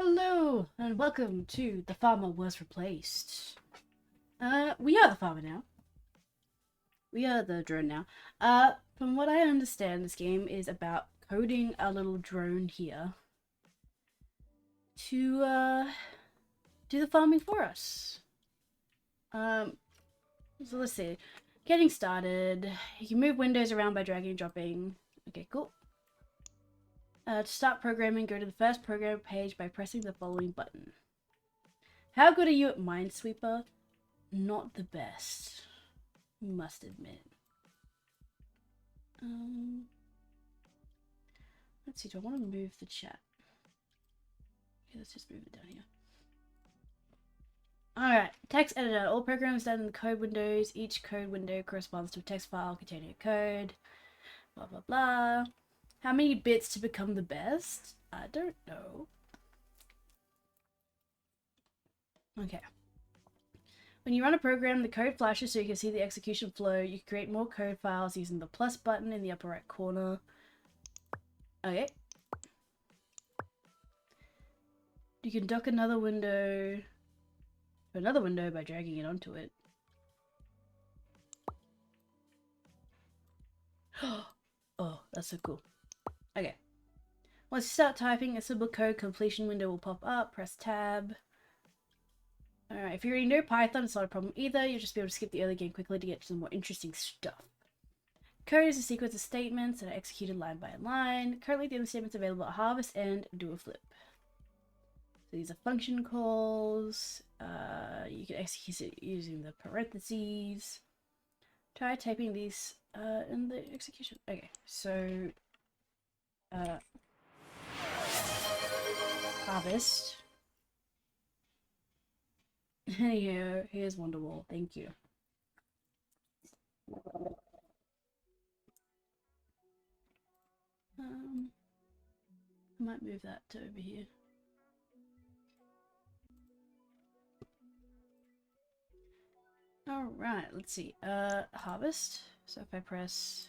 Hello and welcome to The Farmer Was Replaced. We are the farmer now. We are the drone now. From what I understand, this game is about coding a little drone here to do the farming for us. So let's see. Getting started. You can move windows around by dragging and dropping. Okay, cool. To start programming, go to the first program page by pressing the following button. How good are you at Minesweeper? Not the best, must admit. Let's see, do I want to move the chat? Okay, let's just move it down here. Alright, text editor. All programs done in the code windows. Each code window corresponds to a text file containing a code. Blah, blah, blah. How many bits to become the best? I don't know. Okay. When you run a program, the code flashes so you can see the execution flow. You can create more code files using the plus button in the upper right corner. Okay. You can dock another window to another window by dragging it onto it. Oh, that's so cool. Okay. Once you start typing, a simple code completion window will pop up. Press tab. Alright, if you already know Python, it's not a problem either. You'll just be able to skip the early game quickly to get to some more interesting stuff. Code is a sequence of statements that are executed line by line. Currently, the only statements available are harvest and do a flip. So these are function calls. You can execute it using the parentheses. Try typing these in the execution. Okay, so harvest. Here's Wonderwall. Thank you. I might move that to over here. Alright, let's see. Harvest. So if I press...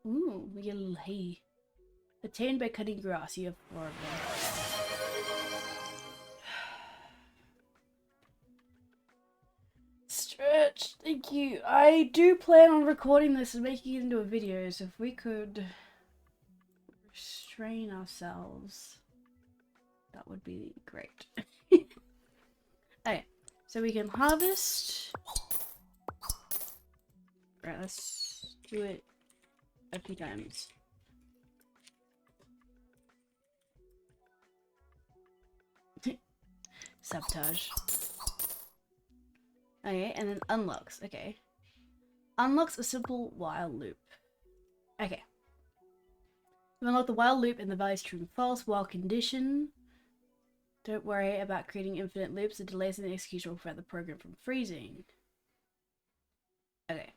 Ooh, we get a little hay. Attained by cutting grass. You have 4 of them. Stretch, thank you. I do plan on recording this and making it into a video, so if we could restrain ourselves, that would be great. Okay, so we can harvest. Right, let's do it a few times. Sabotage. Okay, and then unlocks. Okay. Unlocks a simple while loop. Okay. You unlock the while loop and the values true and false while condition. Don't worry about creating infinite loops. The delays in the execution will prevent the program from freezing. Okay.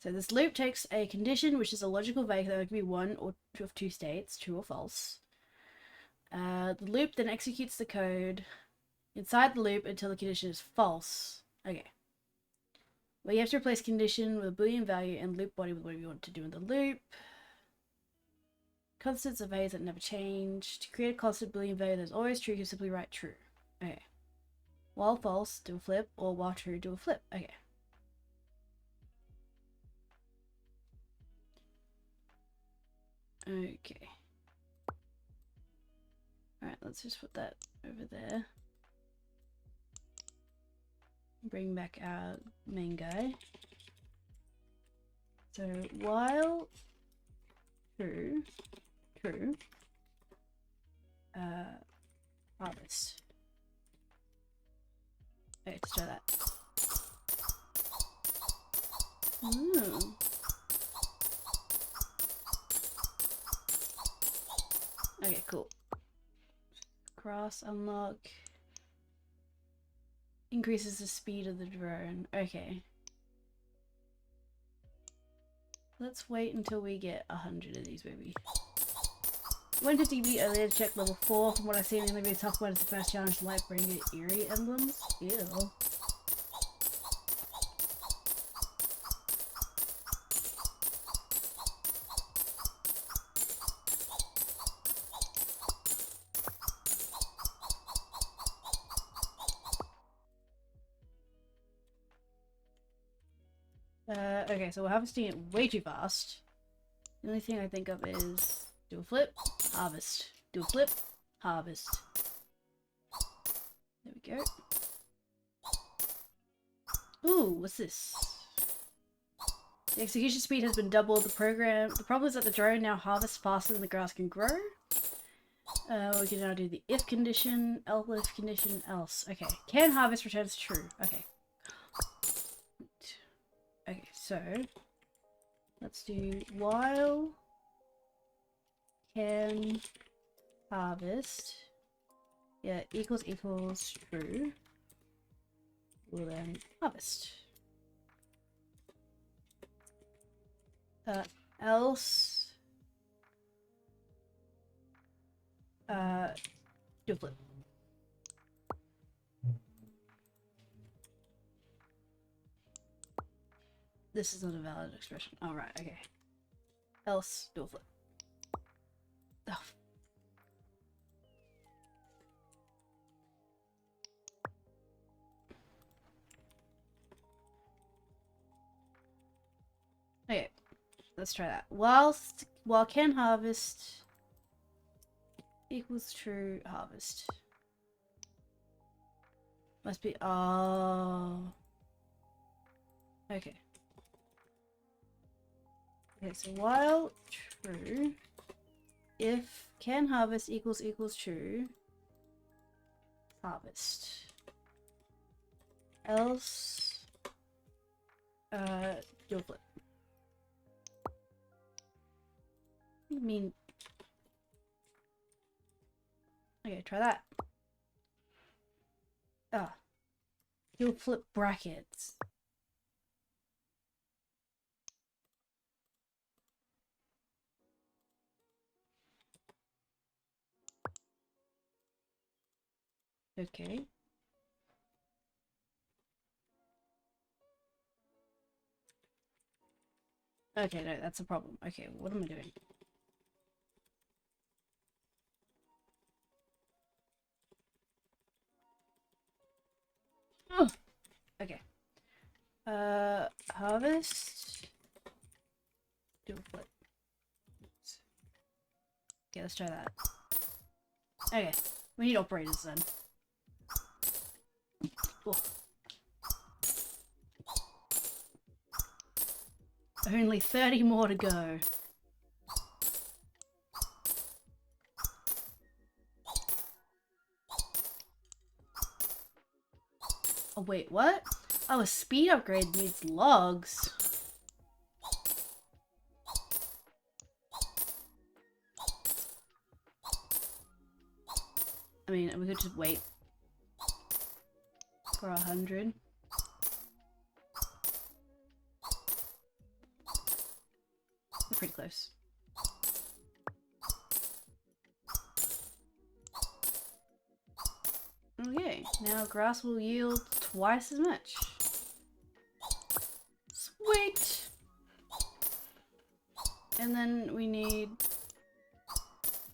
So this loop takes a condition, which is a logical value that could be one or two of 2 states, true or false. The loop then executes the code inside the loop until the condition is false. Okay. Well, you have to replace condition with a boolean value and loop body with whatever you want to do in the loop. Constants are values that never change. To create a constant boolean value that is always true, you simply write true. Okay. While false, do a flip, or while true, do a flip. Okay. Okay. Alright, let's just put that over there. Bring back our main guy. So while true, harvest. Okay, let's try that. Ooh. Okay, cool. Cross unlock. Increases the speed of the drone. Okay. Let's wait until we get 100 of these, baby. Went to DB earlier to check level 4. From what I've seen in the video, talk about is the first challenge to like bring it eerie emblems. Ew. Okay, so we're harvesting it way too fast. The only thing I think of is do a flip, harvest. Do a flip, harvest. There we go. Ooh, what's this? The execution speed has been doubled. The problem is that the drone now harvests faster than the grass can grow. We can now do the if condition, if condition, else. Okay, can harvest returns true. Okay. Okay, so let's do while can harvest, yeah, equals true. We'll then harvest. Else, do a flip. This is not a valid expression. Oh, right, okay. Else, do a flip. Oh. Okay, let's try that. While can harvest equals true harvest. Must be, oh. Okay. Okay, so while true, if can harvest equals true, harvest. Else, do a flip. I mean, okay, try that. Ah, you'll flip brackets. Okay. Okay, no, that's a problem. Okay, what am I doing? Oh, okay. Harvest. Do a flip. Okay, let's try that. Okay, we need operators then. Cool. Only 30 more to go. Oh wait, what? Oh, a speed upgrade needs logs. I mean, we could just wait for 100. We're pretty close. Okay, now grass will yield twice as much. Sweet! And then we need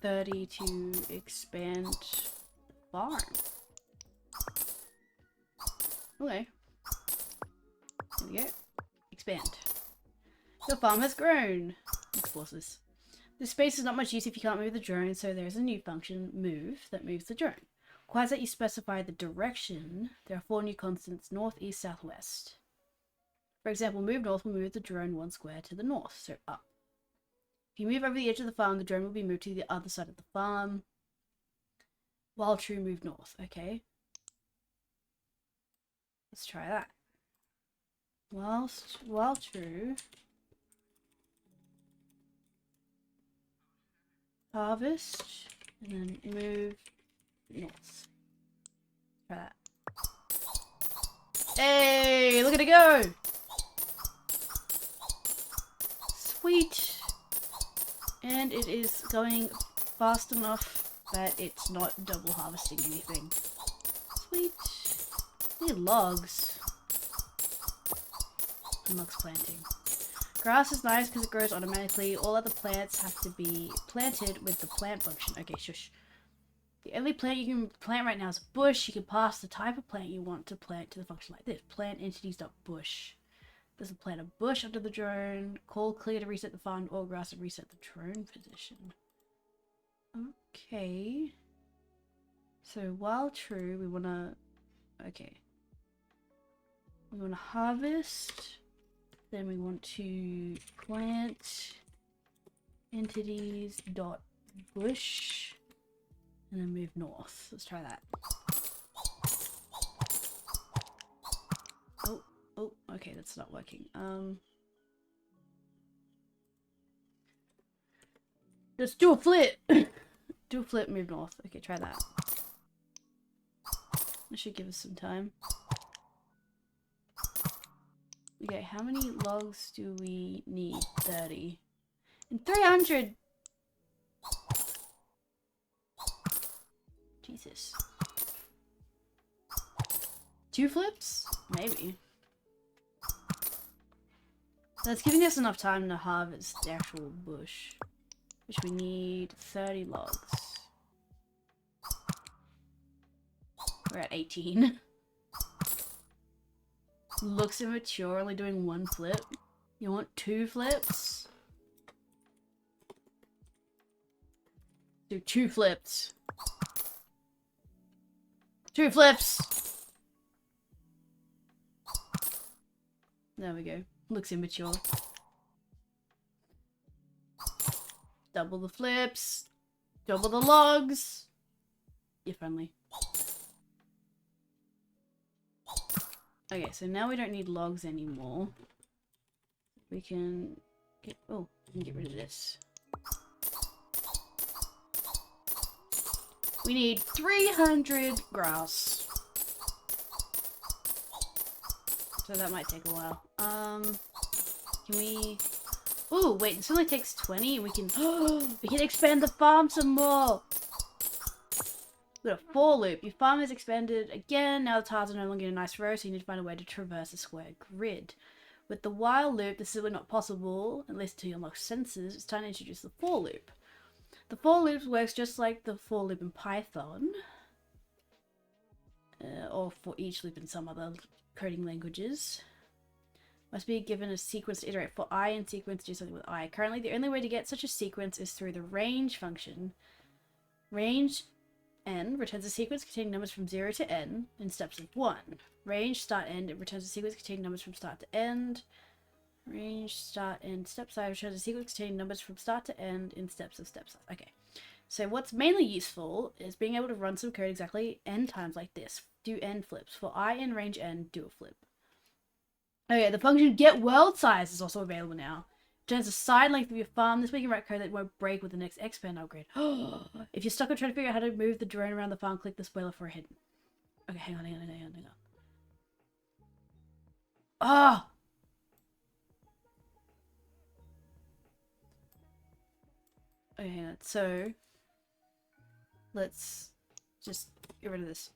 30 to expand the farm. Okay. There we go. Expand. Your farm has grown. Explores this. This space is not much use if you can't move the drone, so there's a new function, move, that moves the drone. Requires that you specify the direction. There are 4 new constants, north, east, south, west. For example, move north will move the drone 1 square to the north, so up. If you move over the edge of the farm, the drone will be moved to the other side of the farm. While true, move north. Okay. Let's try that. While true, harvest, and then move north. Try that. Hey, look at it go! Sweet! And it is going fast enough that it's not double harvesting anything. Sweet! Need logs. And logs planting. Grass is nice because it grows automatically. All other plants have to be planted with the plant function. Okay, shush. The only plant you can plant right now is bush. You can pass the type of plant you want to plant to the function like this. Plant entities.bush. There's a plant a bush under the drone. Call clear to reset the farm, or grass to reset the drone position. Okay. So while true, we wanna... Okay. We wanna harvest. Then we want to plant entities dot bush. And then move north. Let's try that. Oh, okay, that's not working. Let's do a flip! Do a flip, move north. Okay, try that. That should give us some time. Okay, how many logs do we need? 30. And 300! Jesus. 2 flips? Maybe. That's giving us enough time to harvest the actual bush. Which we need 30 logs. We're at 18. Looks immature, only doing 1 flip. You want 2 flips? Do 2 flips. 2 flips! There we go. Looks immature. Double the flips. Double the logs. You're friendly. Okay, so now we don't need logs anymore. We can get... Oh, we can get rid of this. We need 300 grass. So that might take a while. Can we... Ooh, wait, this only takes 20 and we can... we can expand the farm some more! We got a for loop. Your farm is expanded again. Now the tiles are no longer in a nice row, so you need to find a way to traverse a square grid. With the while loop, this is simply not possible, at least until you unlock sensors. It's time to introduce the for loop. The for loop works just like the for loop in Python. Or for each loop in some other coding languages. Must be given a sequence to iterate. For I in sequence, do something with I. Currently, the only way to get such a sequence is through the range function. Range n returns a sequence containing numbers from 0 to n in steps of 1. Range start end, it returns a sequence containing numbers from start to end. Range start end step size returns a sequence containing numbers from start to end in steps of step size. Okay. So what's mainly useful is being able to run some code exactly n times like this. Do n flips. For I in range n, do a flip. Okay, the function get world size is also available now. Returns the side length of your farm. This way you can write code that won't break with the next expand upgrade. If you're stuck on trying to figure out how to move the drone around the farm, click the spoiler for a hint. Okay, hang on. Ah! Okay, hang on. So, let's just get rid of this.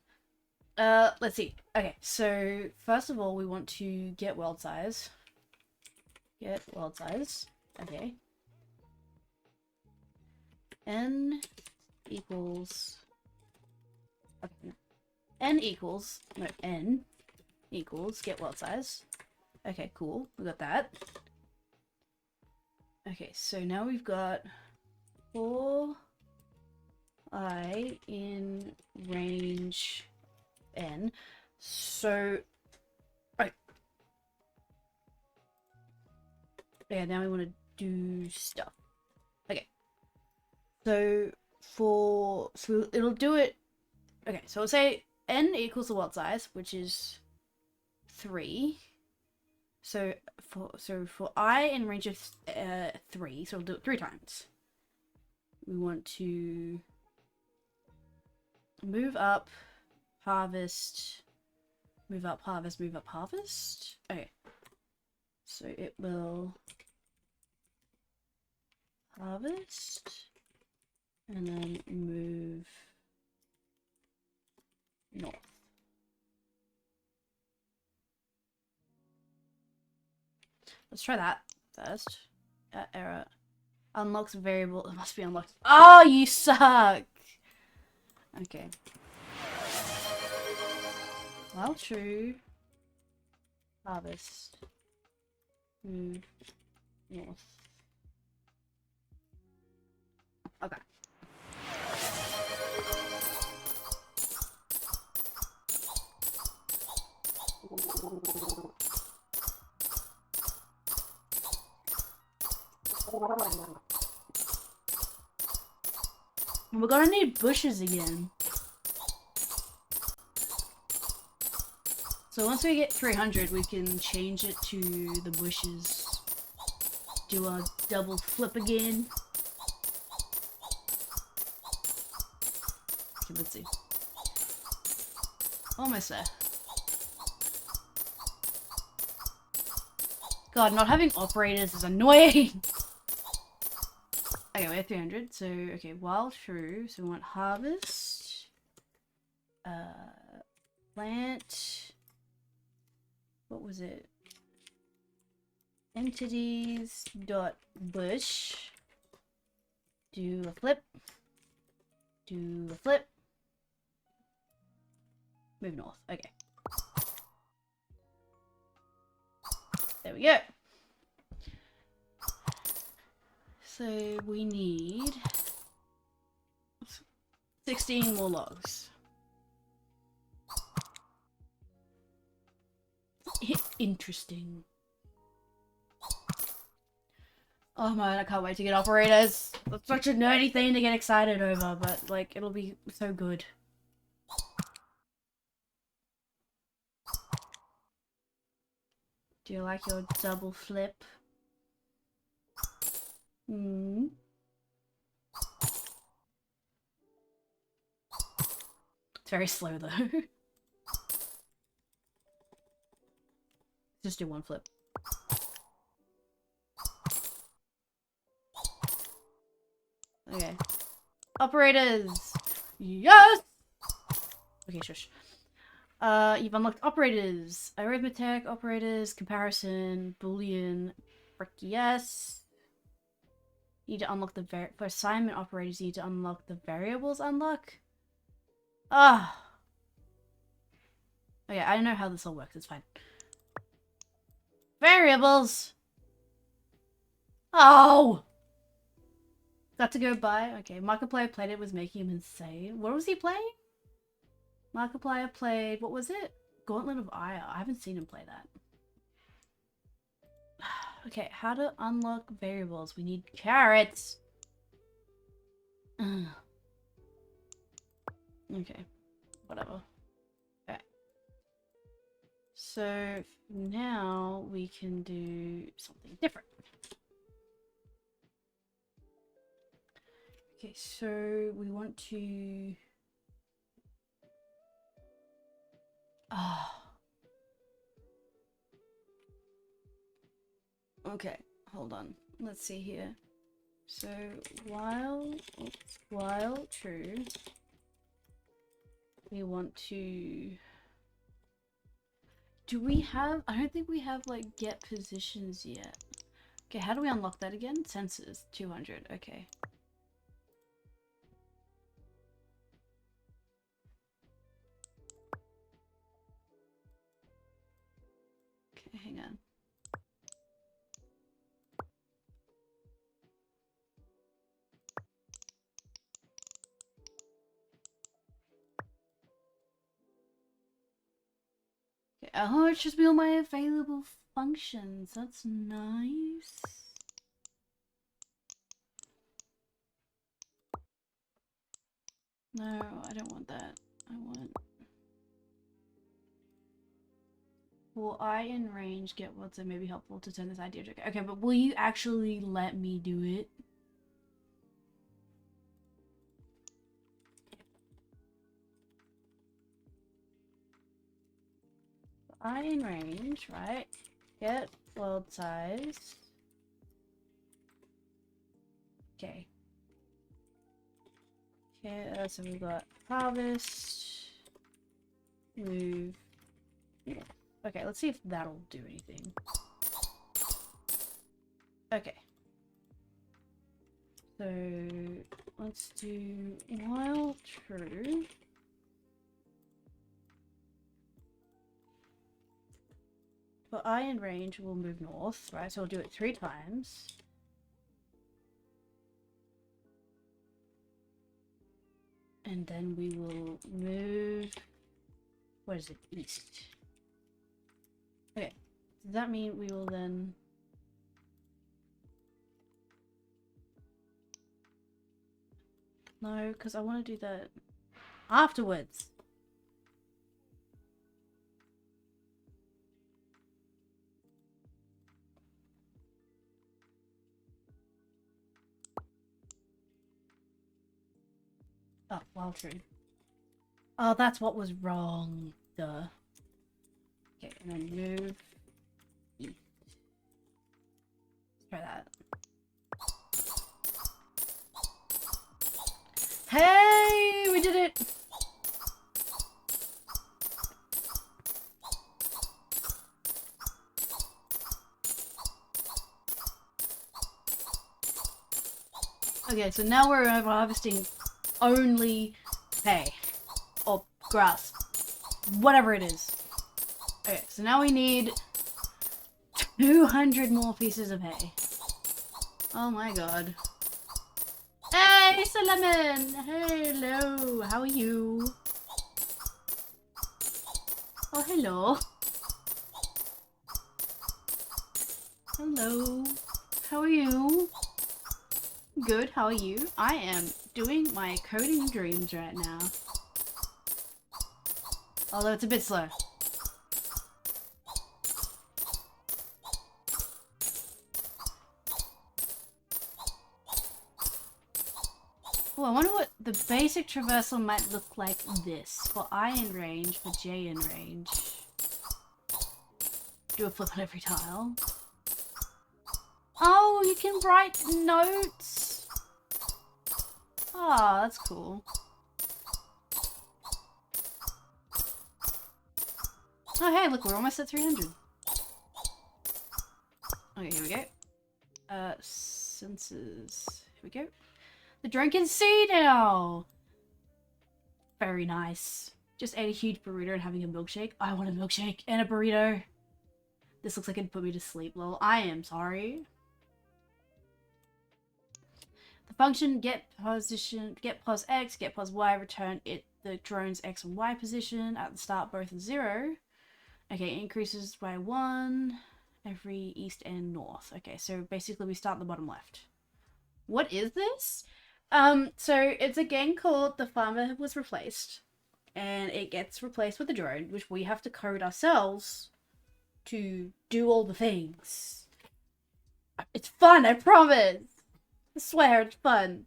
Let's see. Okay, so first of all, we want to get world size. Get world size. Okay. N equals... Okay. N equals get world size. Okay, cool. We got that. Okay, so now we've got for I in range n. So, right. Yeah, now we want to do stuff. Okay. So it'll do it. Okay, so we'll say n equals the world size, which is 3. So for I in range of 3, so we'll do it 3 times. We want to move up, harvest, move up, harvest, move up, harvest. Okay. So it will harvest and then move north. Let's try that first. Error. Unlocks variable. It must be unlocked. Oh, you suck! Okay. Well, true. Harvest. Move north. Okay. We're gonna need bushes again. So once we get 300, we can change it to the bushes. Do a double flip again. Okay, let's see. Almost there. God, not having operators is annoying! Okay, we're at 300, so, okay, wild true, so we want harvest, plant, what was it? Entities dot bush, do a flip, move north, okay. There we go. So we need 16 more logs. Interesting. Oh man, I can't wait to get operators. That's such a nerdy thing to get excited over, but like it'll be so good. Do you like your double flip? Hmm. It's very slow though. Just do one flip. Okay. Operators! Yes! Okay, shush. You've unlocked operators. Arithmetic, operators, comparison, boolean, frick yes. You need to unlock the for assignment operators, you need to unlock the variables unlock. Ah. Okay, I don't know how this all works, it's fine. Variables! Oh! Got to go by. Okay, Markiplier played it, was making him insane. What was he playing? Markiplier played, what was it? Gauntlet of Ire. I haven't seen him play that. Okay, how to unlock variables. We need carrots. Okay, whatever. Okay. So now we can do something different. Okay, so we want to... Okay, hold on. Let's see here. So while true, we want to... Do we have... I don't think we have like get positions yet. Okay, how do we unlock that again? Sensors, 200, okay. Okay, hang on. Okay, oh, it shows me all my available functions. That's nice. No, I don't want that. I want... Will I in range get what's it may be helpful to turn this idea to... Okay, but will you actually let me do it? I in range, right? Get world size. Okay. Okay, so we've got harvest. Move. Yeah. Okay, let's see if that'll do anything. Okay. So let's do while true. For for I in range, we'll move north, right? So we'll do it 3 times. And then we will move, what is it, east. Okay, does that mean we will then... No, because I want to do that afterwards. Oh, wild tree. Oh, that's what was wrong. Duh. Okay, and then move east. Let's try that. Hey, we did it! Okay, so now we're harvesting only hay. Or grass. Whatever it is. Okay, so now we need 200 more pieces of hay. Oh my god. Hey, Lemon! Hello, how are you? Oh, hello. Hello. How are you? Good, how are you? I am doing my coding dreams right now. Although it's a bit slow. Oh, I wonder what the basic traversal might look like this. For I in range, for J in range. Do a flip on every tile. Oh, you can write notes. Ah, that's cool. Oh, hey, look, we're almost at 300. Okay, here we go. Sensors. Here we go. The drone can see now! Very nice. Just ate a huge burrito and having a milkshake. I want a milkshake and a burrito. This looks like it'd put me to sleep, lol. I am sorry. The function get position, get plus X, get plus Y, return it the drone's X and Y position. At the start, both are 0. Okay, increases by 1 every east and north. Okay, so basically we start at the bottom left. What is this? So it's a game called The Farmer Was Replaced, and it gets replaced with a drone, which we have to code ourselves to do all the things. It's fun, I promise! I swear, it's fun.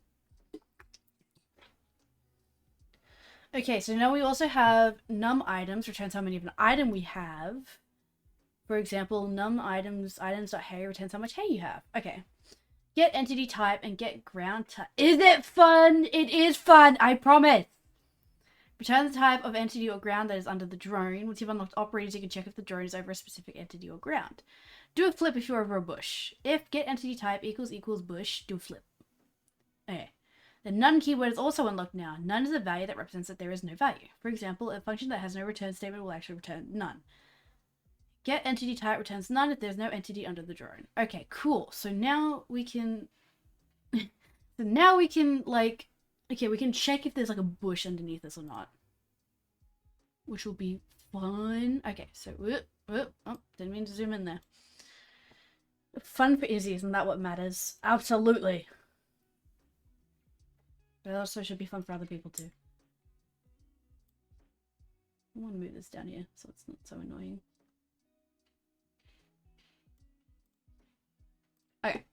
Okay, so now we also have num items, returns how many of an item we have. For example, num items.hay returns how much hay you have. Okay. Get entity type and get ground type. Is it fun? It is fun, I promise. Return the type of entity or ground that is under the drone. Once you've unlocked operators, you can check if the drone is over a specific entity or ground. Do a flip if you're over a bush. If get entity type equals bush, do a flip. Okay. The none keyword is also unlocked now. None is a value that represents that there is no value. For example, a function that has no return statement will actually return none. Get entity type returns none if there's no entity under the drone. Okay, cool. So now we can... like... Okay, we can check if there's like a bush underneath this or not. Which will be fun. Okay, so... oh, didn't mean to zoom in there. Fun for Izzy, isn't that what matters? Absolutely. But it also should be fun for other people too. I want to move this down here so it's not so annoying. Okay.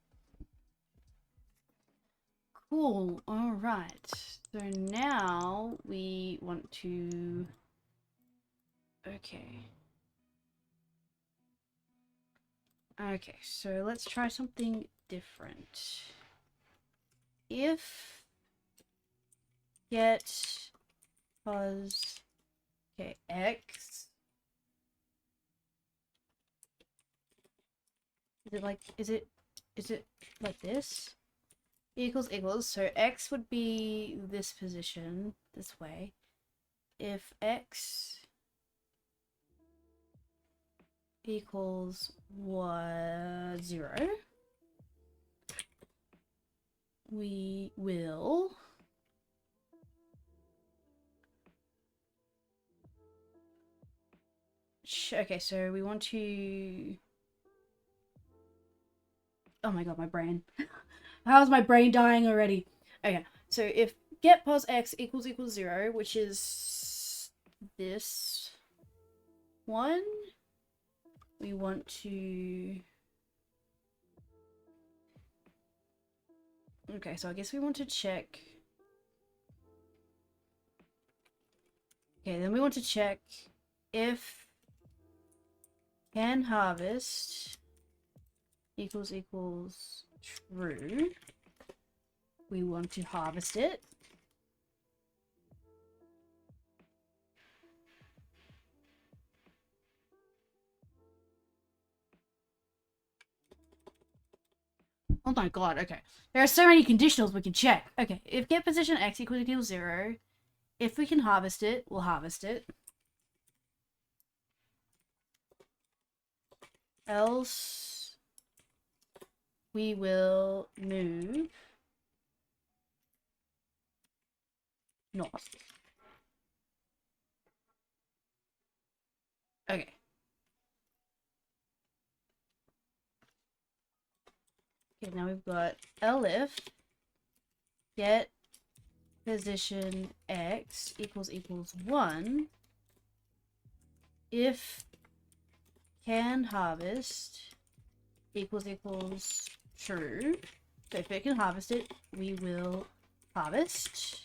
Cool. Alright. So now we want to... Okay. Okay, so let's try something different. If get pos... Okay, X... Is it like this? Equals, so X would be this position, this way. If X equals 0, we will okay, so we want to, oh my god, my brain. How's my brain dying already? Okay, so if get pos x equals 0, which is this one, we want to, okay, so I guess we want to check, okay, then we want to check if can harvest equals true, we want to harvest it. Oh my god, okay. There are so many conditionals we can check. Okay, if get position x equals 0, if we can harvest it, we'll harvest it. Else, we will move north. Okay. Okay, now we've got elif get position x equals 1 if can harvest equals true. So if it can harvest it, we will harvest.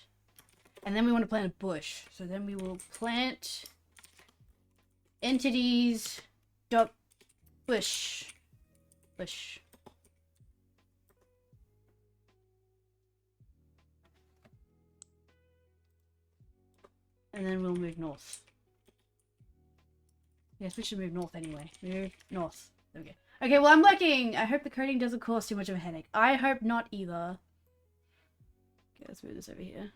And then we want to plant a bush. So then we will plant entities dot bush. Bush. And then we'll move north. Yes, we should move north anyway. Move north. There we go. Okay, well, I'm looking. I hope the coding doesn't cause too much of a headache. I hope not either. Okay, let's move this over here.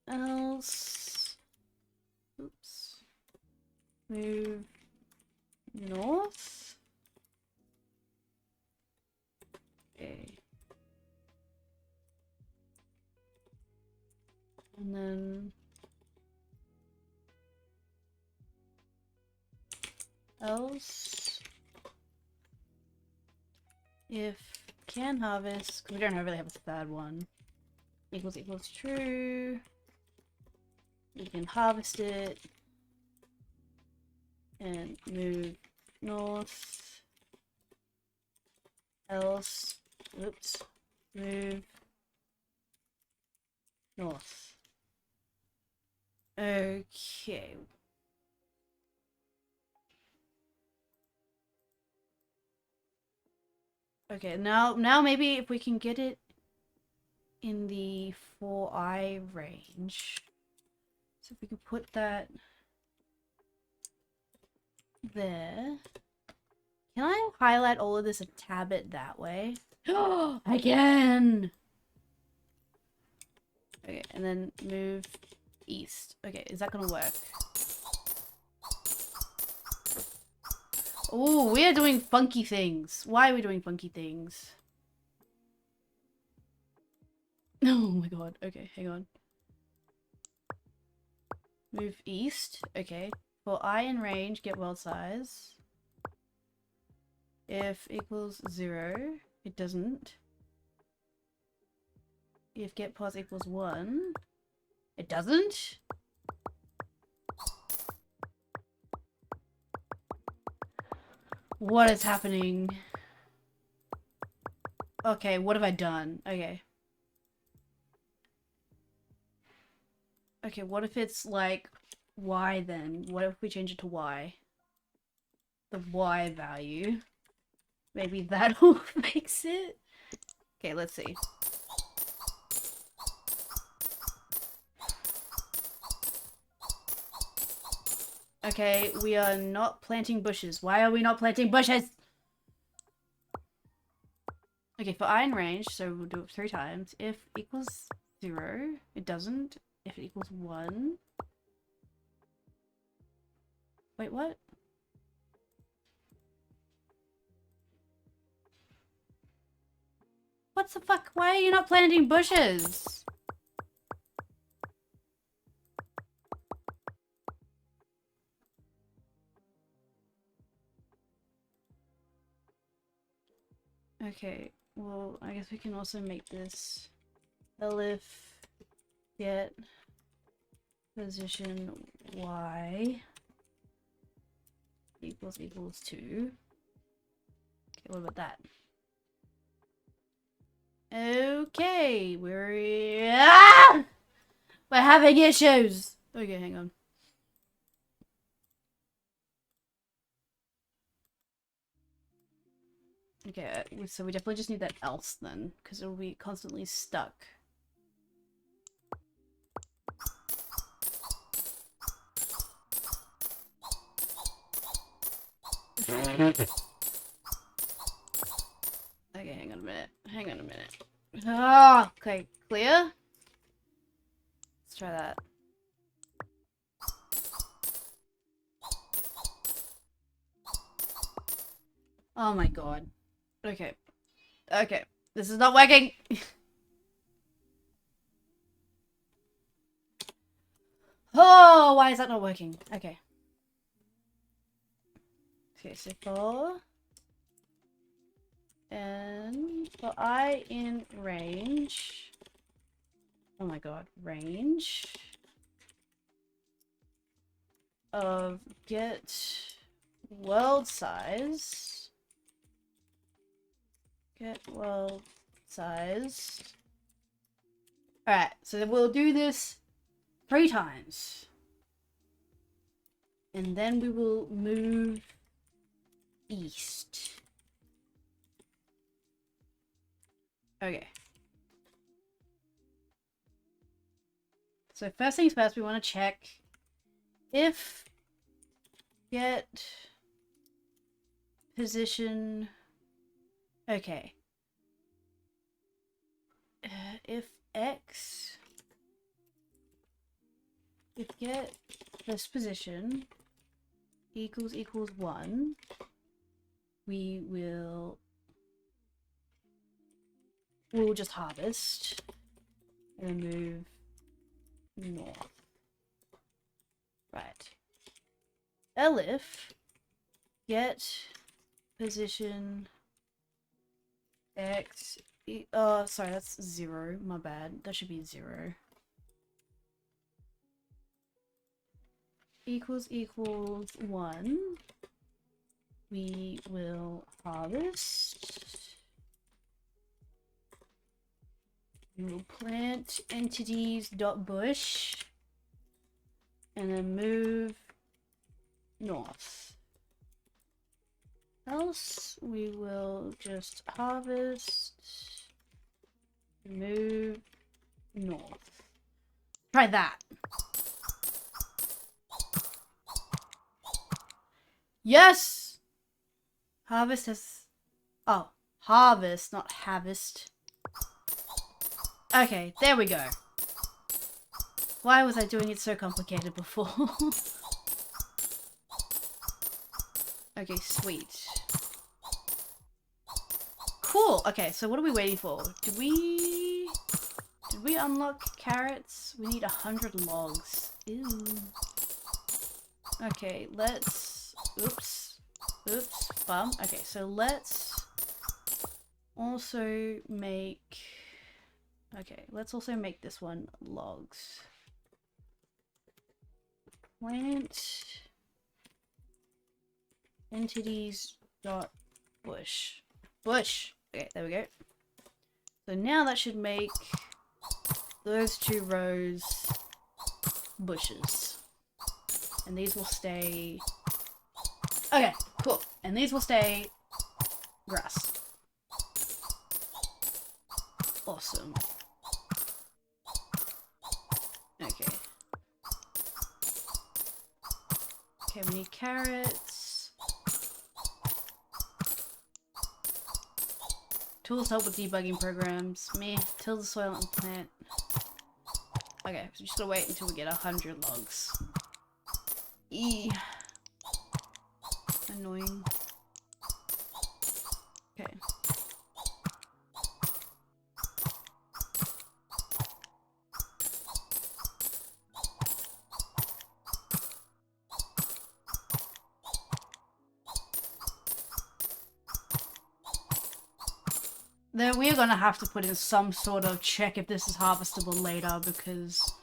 Else. Oops. Move north. Okay. And then else if can harvest, because we don't really have a third one, equals true, we can harvest it and move north. Else, oops, move north. Okay. Okay, now maybe if we can get it in the 4i range. So if we could put that there. Can I highlight all of this a tad bit that way? Again! Okay, and then move east. Okay, is that gonna work? Oh, we are doing funky things. Why are we doing funky things? Oh my god. Okay, hang on. Move east. Okay. For I in range, get world size. If equals 0, it doesn't. If get pos equals 1, it doesn't. What is happening? Okay, what have I done? Okay. Okay, what if it's like y then? What if we change it to y? The y value. Maybe that'll fix it? Okay, let's see. Okay, we are not planting bushes. Why are we not planting bushes? Okay, for iron range, so we'll do it 3 times. If equals 0, it doesn't. If it equals 1, Wait, what? What the fuck? Why are you not planting bushes? Okay, well, I guess we can also make this elif get position y equals 2. Okay, what about that? Okay, we're having issues. Okay, hang on. Okay, so we definitely just need that else then, because it'll be constantly stuck. Okay, hang on a minute. Hang on a minute. Ah, okay, clear? Let's try that. Oh my god. Okay. Okay. This is not working! Oh, why is that not working? Okay. Okay, so for I in range. Oh my god, range of get world size. Get world size. Alright, so we'll do this 3 times. And then we will move east. Okay. So first things first, we want to check if get position. Okay. If get this position equals 1, we'll just harvest and move north. Right. Elif get position x. Sorry, that's 0. My bad. That should be 0. Equals 1. We will harvest. We will plant entities dot bush and then move north. Else we will just harvest, move north. Try that. Yes! Harvest has... Oh, harvest, not harvest. Okay, there we go. Why was I doing it so complicated before? Okay, sweet. Cool. Okay, so what are we waiting for? Did we unlock carrots? We need 100 logs. Ew. Okay, let's... Oops. Bum. Okay, so let's also make... Okay, let's also make this one logs. Plant entities dot bush. Bush. Okay, there we go. So now that should make those 2 rows bushes. And these will stay... Okay, cool. And these will stay grass. Awesome. Okay. Okay, we need carrots. Tools help with debugging programs. Meh. Till the soil and plant. Okay, so just gotta wait until we get 100 logs. Annoying. Okay. Then we're gonna have to put in some sort of check if this is harvestable later, because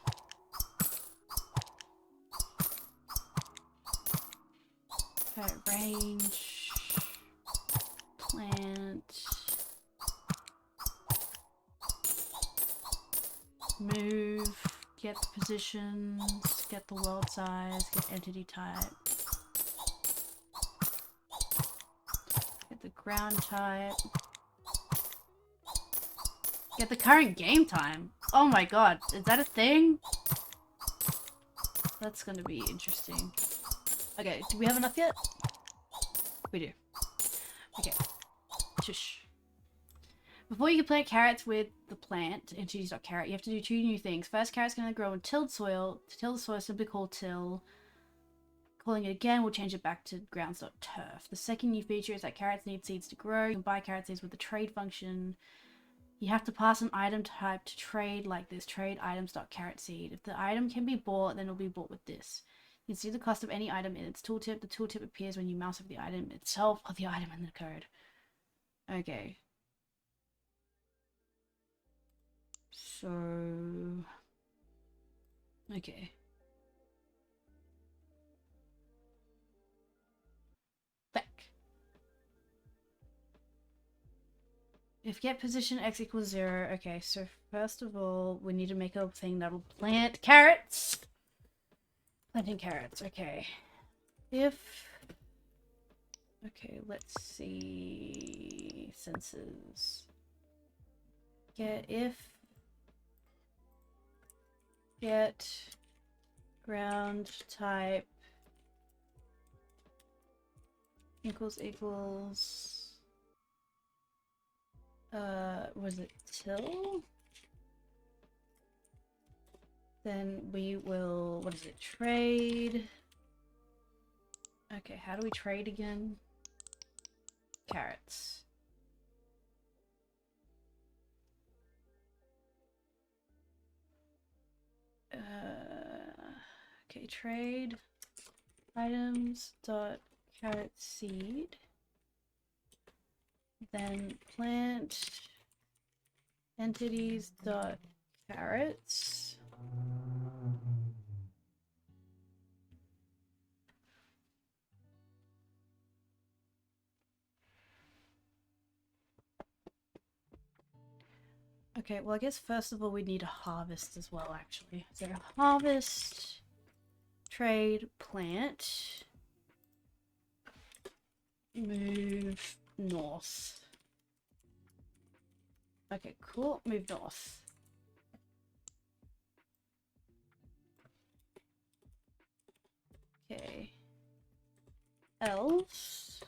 okay, range, plant, move, get the positions, get the world size, get entity type, get the ground type. Get the current game time. Oh my god, is that a thing? That's gonna be interesting. Okay, do we have enough yet? We do. Okay. Shush. Before you can plant carrots with the plant, entities.carrot, you have to do two new things. First, carrot's gonna grow in tilled soil. To till the soil, simply call till. Calling it again, we'll change it back to grounds.turf. The second new feature is that carrots need seeds to grow. You can buy carrot seeds with the trade function. You have to pass an item type to trade like this. Trade items.carrot seed. If the item can be bought, then it'll be bought with this. You can see the cost of any item in its tooltip. The tooltip appears when you mouse over the item itself or the item in the code. Okay. So... okay. Back. If get position x equals 0, okay, so first of all, we need to make a thing that'll plant carrots. Planting carrots, okay. If... okay, let's see... senses. Get ground type equals was it till? Then we will, what is it, trade. Okay, how do we trade again? Carrots. Okay, trade items dot carrot seed. Then plant entities dot carrots. Okay, well I guess first of all we need a harvest as well actually. So harvest, trade, plant, move north. Okay, cool, move north. Okay. Else,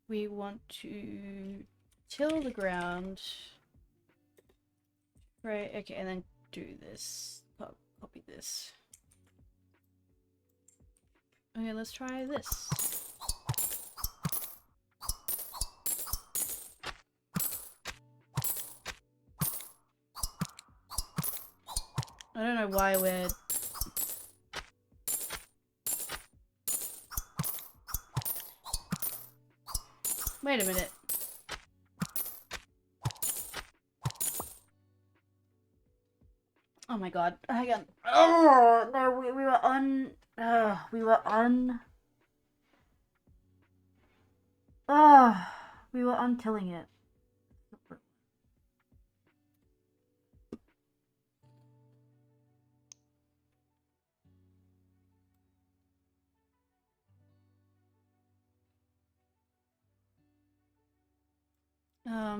we want to till the ground. Right, okay, and then do this. Copy this. Okay, let's try this. I don't know why we're... wait a minute. Oh my god. Hang on. Oh, no, we were on... we were untilling it. I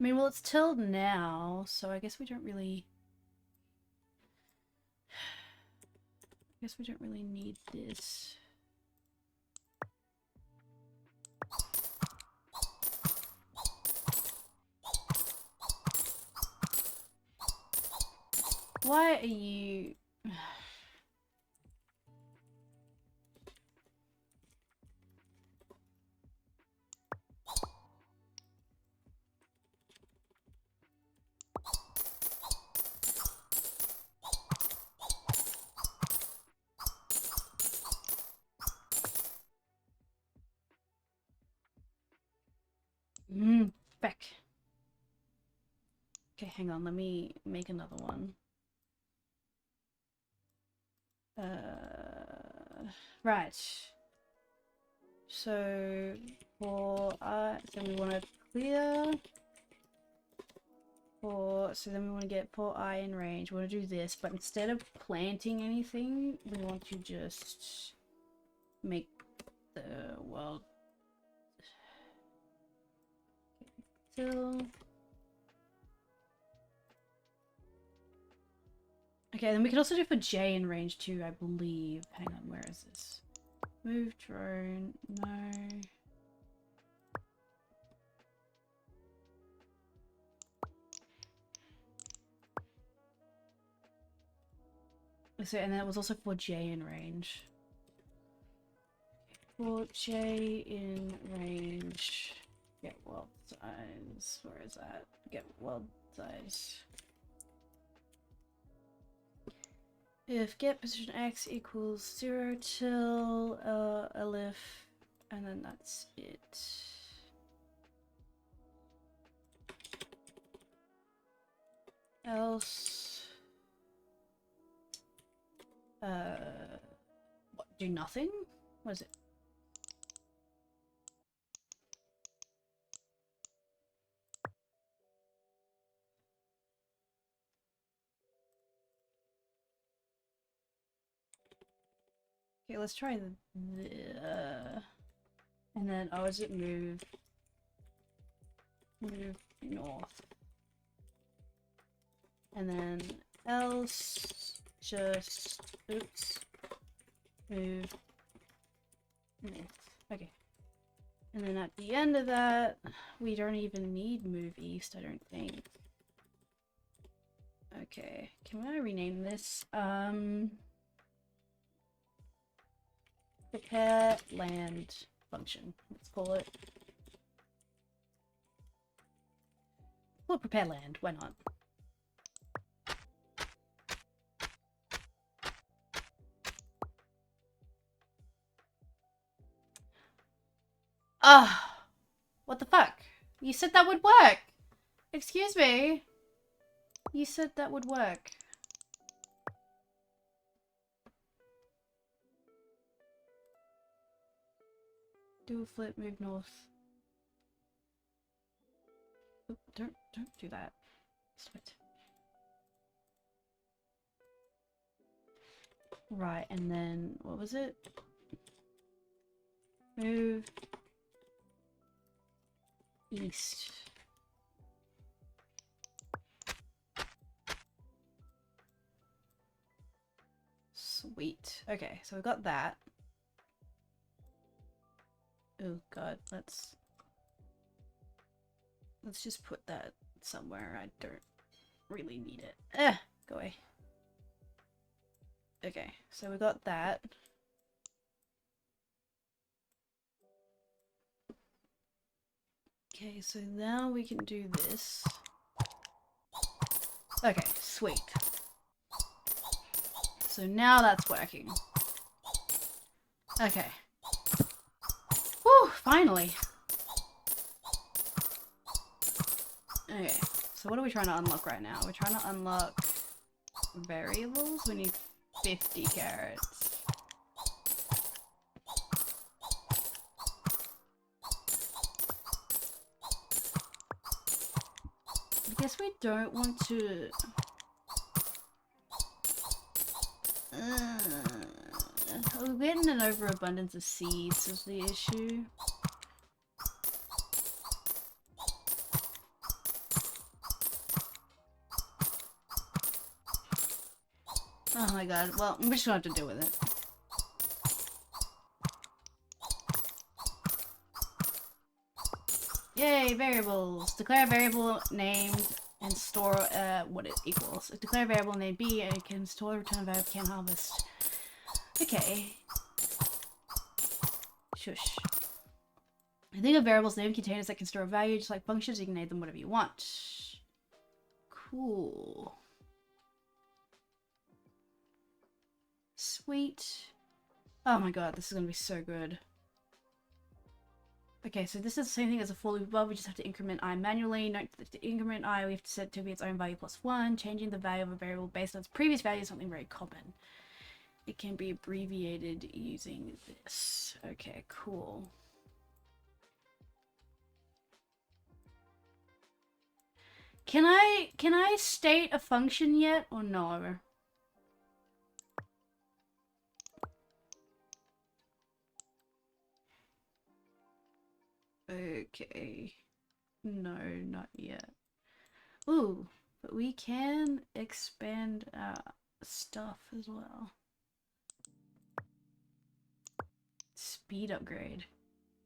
mean, well, it's tilled now, so I guess we don't really... I guess we don't really need this. Why are you... Okay, hang on, let me make another one. Right. So for so we want to clear so then we want to get for I in range. We want to do this, but instead of planting anything, we want to just make the world still. Okay, then we can also do for J in range too, I believe. Hang on, where is this? Move drone, no. So, and then it was also for J in range. For J in range, get world size. Where is that? Get world size. If get position X equals 0 till elif, and then that's it. Else, what, do nothing? What is it? Okay, let's try the and then, oh, is it move north? And then else, just, oops, move north. Okay. And then at the end of that, we don't even need move east, I don't think. Okay, can I rename this? Prepare land function. Let's call it. We'll prepare land, why not? Ah, what the fuck? You said that would work. Excuse me. You said that would work. Do a flip, move north. Oop, don't do that. Spit. Right, and then what was it? Move east. Sweet. Okay, so we got that. Oh god, let's just put that somewhere. I don't really need it. Go away. Okay, so we got that. Okay, so now we can do this. Okay, sweet. So now that's working. Okay. Whew, finally. Okay, so what are we trying to unlock right now? We're trying to unlock variables. We need 50 carrots. I guess we don't want to... we're getting an overabundance of seeds is the issue. Oh my god, well, we're just gonna have to deal with it. Yay, variables! Declare a variable named and store what it equals. Declare a variable named B and it can store, return a value, can harvest. Okay. Shush. I think a variable's name containers that can store a value, just like functions, you can name them whatever you want. Cool. Sweet. Oh my god, this is gonna be so good. Okay, so this is the same thing as a for loop above. We just have to increment I manually. Note that the increment I we have to set to be its own value plus 1. Changing the value of a variable based on its previous value is something very common. It can be abbreviated using this. Okay, cool. Can I state a function yet or no? Okay. No, not yet. Ooh, but we can expand stuff as well. Speed upgrade.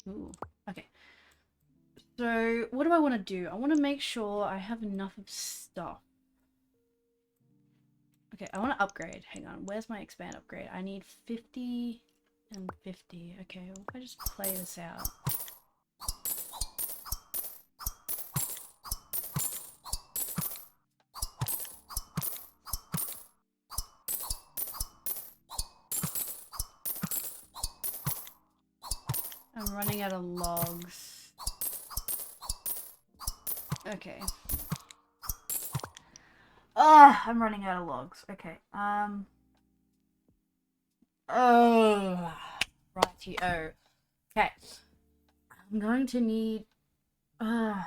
Ooh, okay. So what do I want to do? I want to make sure I have enough of stuff. Okay, I want to upgrade. Hang on, where's my expand upgrade? I need 50 and 50. Okay, well, if I just play this out. I'm running out of logs. Okay. Ah, I'm running out of logs. Okay. Oh, righty-o. Okay. I'm going to need my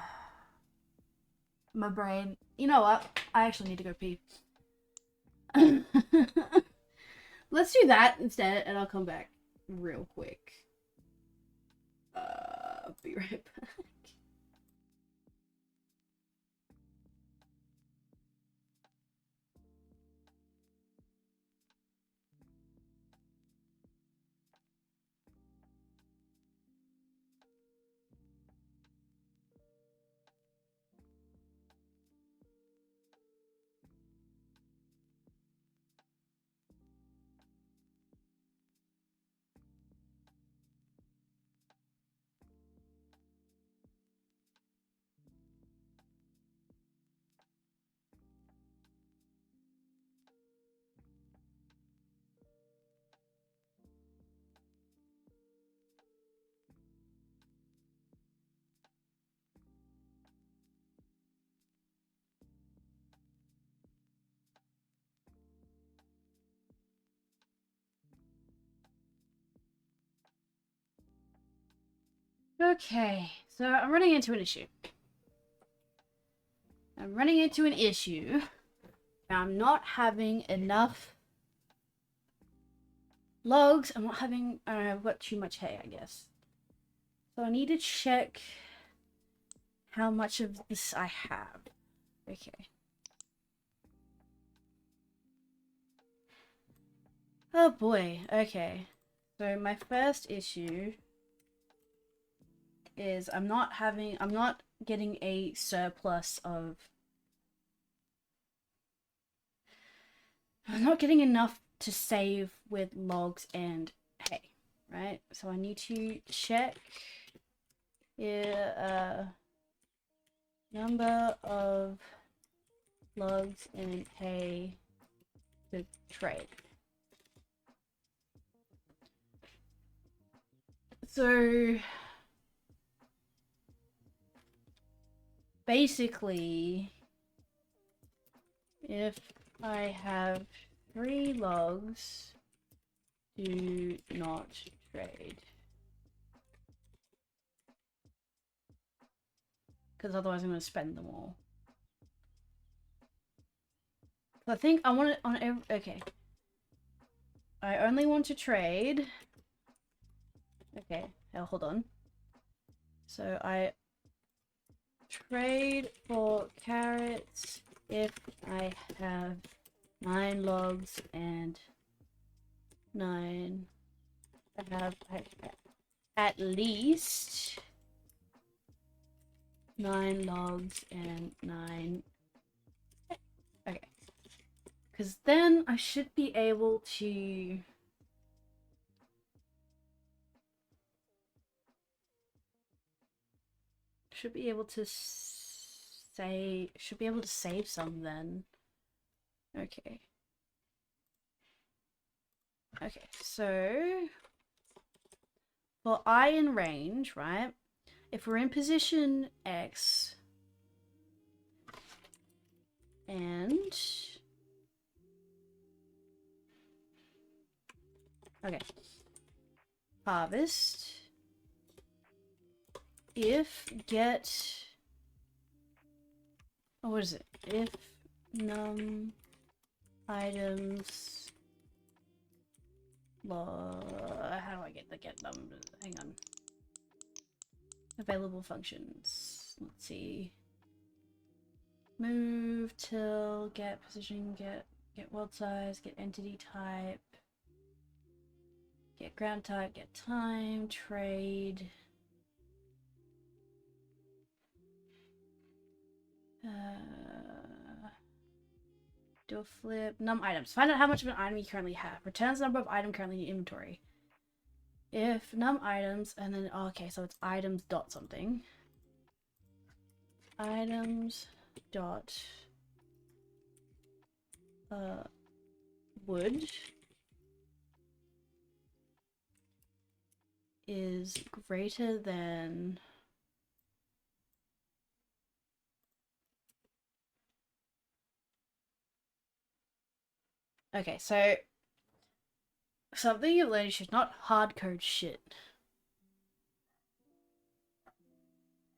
brain. You know what? I actually need to go pee. Let's do that instead, and I'll come back real quick. Be right back. Okay, so I'm running into an issue. I'm not having enough logs. I don't know, I've got too much hay, I guess. So I need to check how much of this I have. Okay. Oh boy, okay. So my first issue is I'm not getting a surplus of... I'm not getting enough to save with logs and hay, right? So I need to check number of logs and hay to trade. So basically, if I have 3 logs, do not trade. Because otherwise I'm going to spend them all. So I think I want it on every... Okay. I only want to trade... Okay, now hold on. So I trade for carrots if I have 9 logs and 9... I have at least 9 logs and 9... Okay. Because then I should be able to... Should be able to save some then. Okay. Okay, so for I in range, right? if we're in position X and okay, harvest if get, oh, what is it? If num items how do I get the get numbers? Hang on. Available functions. Let's see. Move, till, get position, get world size, get entity type, get ground type, get time, trade. Do a flip. Num items. Find out how much of an item you currently have. Returns the number of item currently in inventory. If num items, and then, oh, okay, so it's items dot something. Items dot wood is greater than okay, so something you've learned should not hard code shit.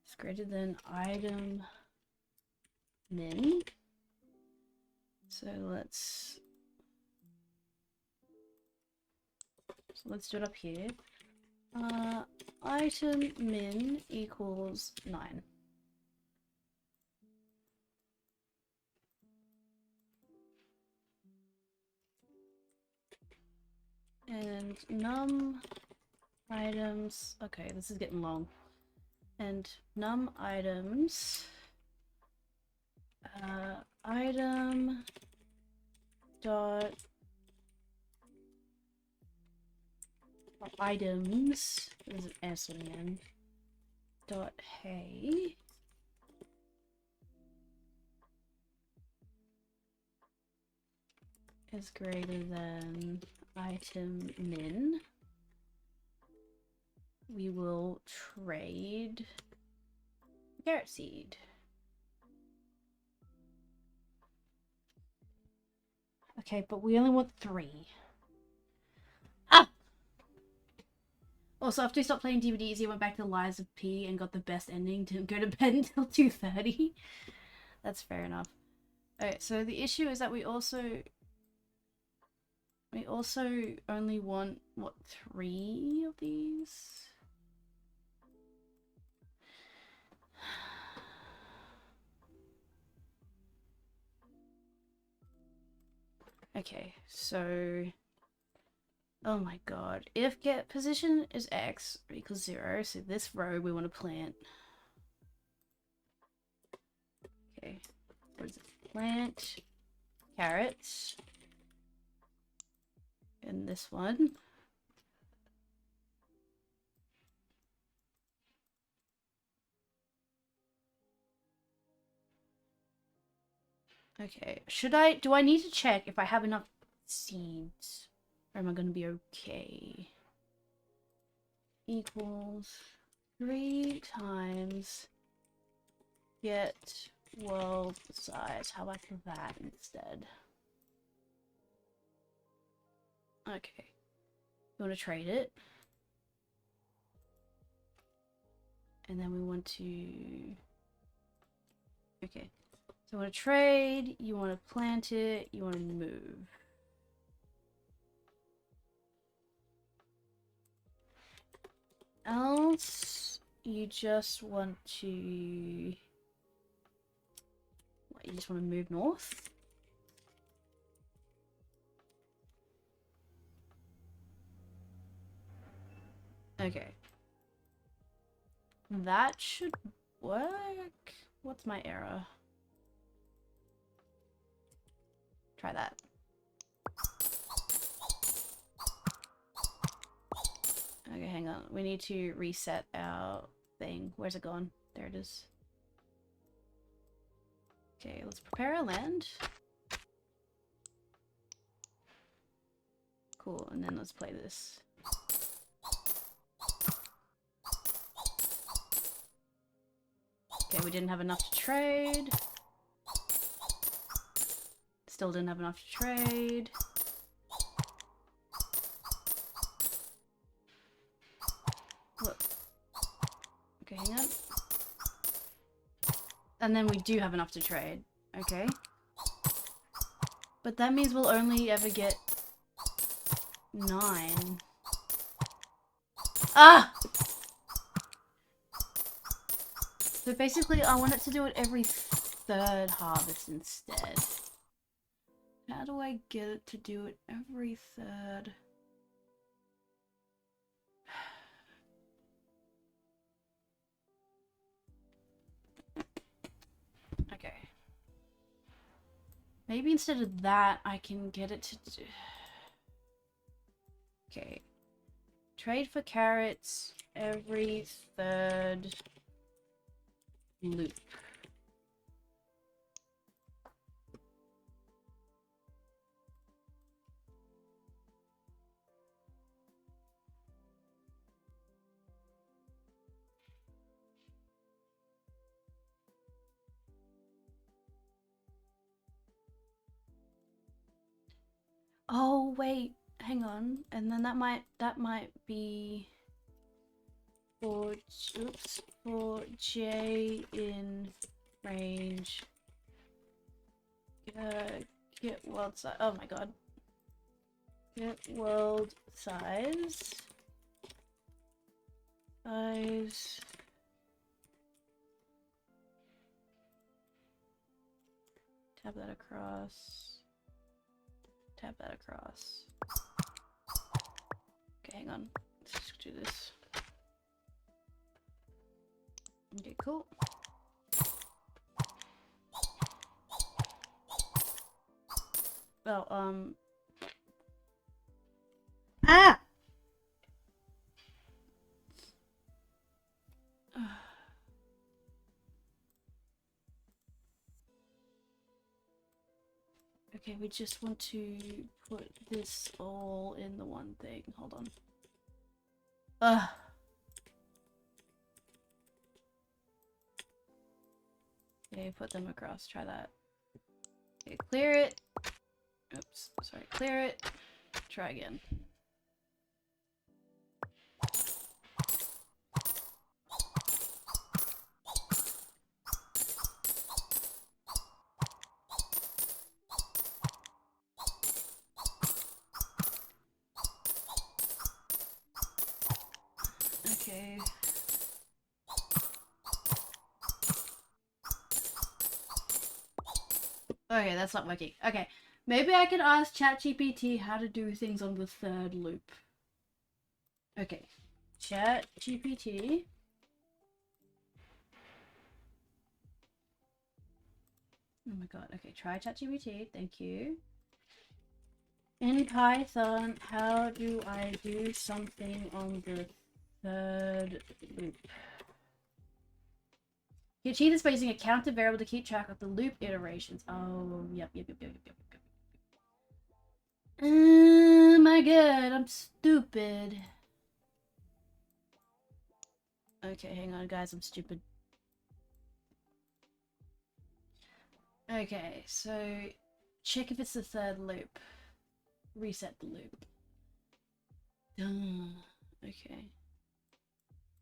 It's greater than item min. So let's do it up here. Item min equals 9. And num items, okay, this is getting long. And num items, item dot items, there's an S on the end, dot hey is greater than item min. We will trade carrot seed. Okay, but we only want 3. Ah! Also, after we stopped playing DVDs, he went back to the Lies of P and got the best ending. Didn't go to bed until 2:30. That's fair enough. Okay, so the issue is that we also only want, what, 3 of these? Okay, so oh my god. If get position is X equals 0, so this row we want to plant. Okay, what is it? Plant carrots. And this one. Okay, do I need to check if I have enough seeds? Or am I going to be okay? Equals 3 times get world size. How about that instead? Okay. We want to trade it. And then we want to... Okay. So you want to trade, you want to plant it, you want to move. Else, you just want to... What, you just want to move north? Okay. That should work. What's my error? Try that. Okay, hang on. We need to reset our thing. Where's it gone? There it is. Okay, let's prepare our land. Cool, and then let's play this. Okay, we didn't have enough to trade. Still didn't have enough to trade. Look. Okay, hang on. And then we do have enough to trade. Okay. But that means we'll only ever get 9. Ah! So basically, I want it to do it every 3rd harvest instead. How do I get it to do it every 3rd? Okay. Maybe instead of that, I can get it to do... Okay. Trade for carrots every 3rd loop. Oh wait, hang on, and then that might be for J in range. Get world size. Oh my god. Get world size. Tab that across. Tab that across. Okay, hang on. Let's just do this. Okay, cool. Oh, ah! Okay, we just want to put this all in the one thing. Hold on. Ugh. Okay, put them across. Try that. Okay, clear it. Oops, sorry. Clear it. Try again. Okay. Okay, that's not working. Okay. Maybe I can ask ChatGPT how to do things on the 3rd loop. Okay. ChatGPT. Oh my god. Okay, try ChatGPT. Thank you. In Python, how do I do something on the 3rd loop? You achieve this by using a counter variable to keep track of the loop iterations. Oh, yep. Oh my god, I'm stupid. Okay, hang on, guys, I'm stupid. Okay, so check if it's the 3rd loop. Reset the loop. Okay.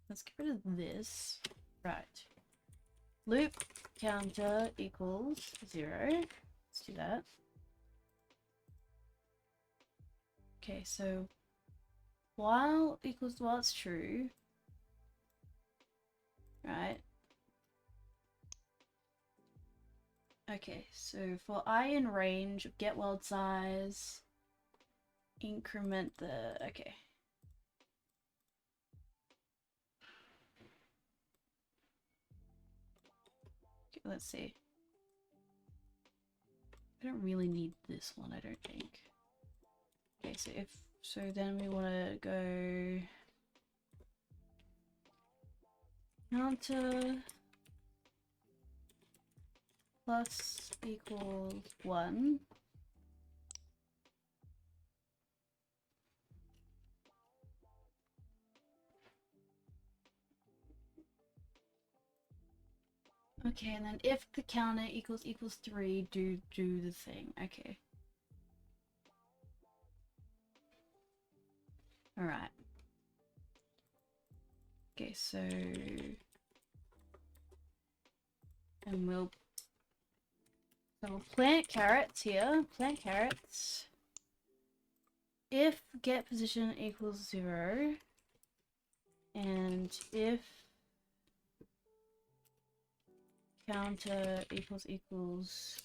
Let's get rid of this. Right. Loop counter equals 0. Let's do that. Okay, so while it's true, right? Okay, so for I in range, get world size, increment the, okay. Let's see. I don't really need this one, I don't think. Okay, so then we want to go counter plus equals 1. Okay, and then if the counter equals 3, do the thing. Okay. Alright. Okay, so... And we'll plant carrots here. Plant carrots. If get position equals 0, and if counter equals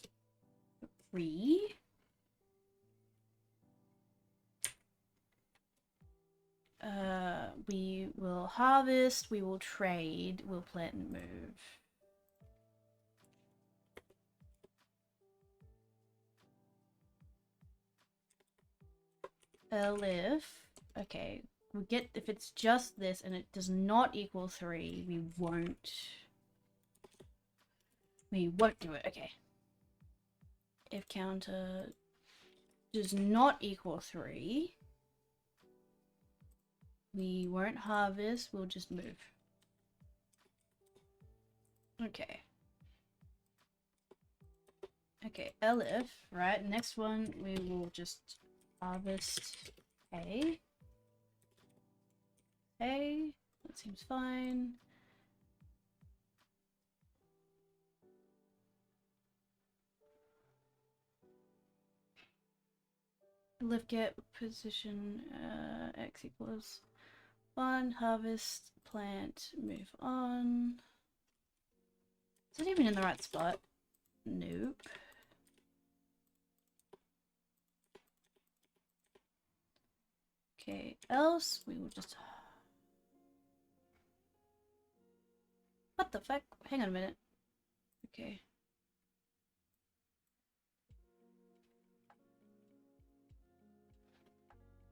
3, we will harvest, we will trade, we'll plant and move. If, okay, we get, if it's just this and it does not equal 3, we won't do it. Okay. If counter does not equal 3, we won't harvest, we'll just move. Okay. Okay, elif, right? Next one, we will just harvest A. A, that seems fine. Lift get position x equals 1, harvest, plant, move on. Is it even in the right spot? Nope. Okay, else we will just... What the fuck? Hang on a minute. Okay.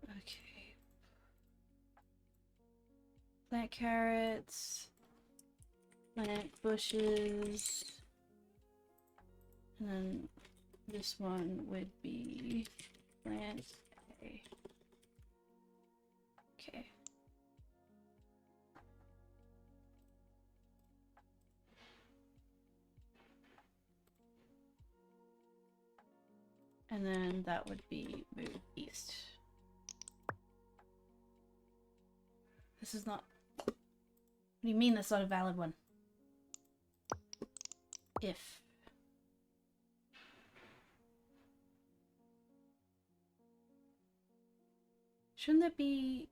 Okay. Plant carrots. Plant bushes. And then this one would be plant A. Okay. And then that would be move east. This is not... What do you mean that's not a valid one? If. Shouldn't there be...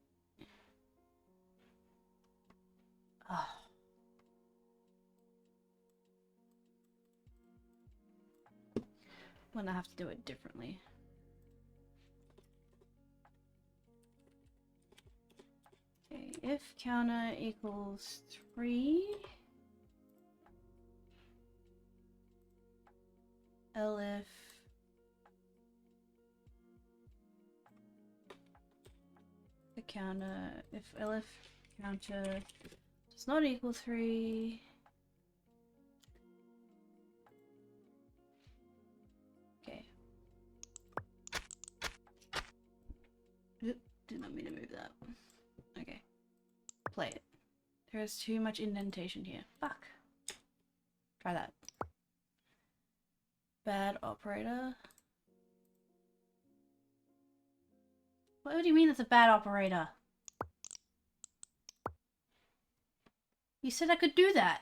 Oh. I'm gonna have to do it differently. Okay, if counter equals 3, elif the counter, if elif counter does not equal 3, okay. Oop, did not mean to move that. Okay, play it. There is too much indentation here. Fuck. Try that. Bad operator. What do you mean it's a bad operator? You said I could do that.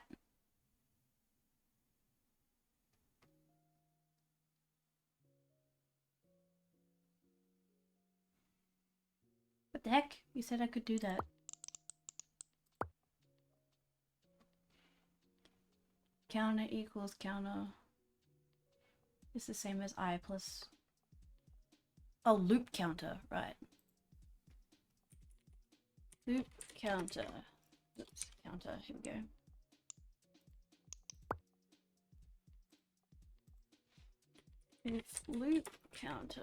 What the heck? You said I could do that. Counter equals counter. It's the same as I plus... Oh, loop counter, right. Loop counter. Oops, counter, here we go. If loop counter,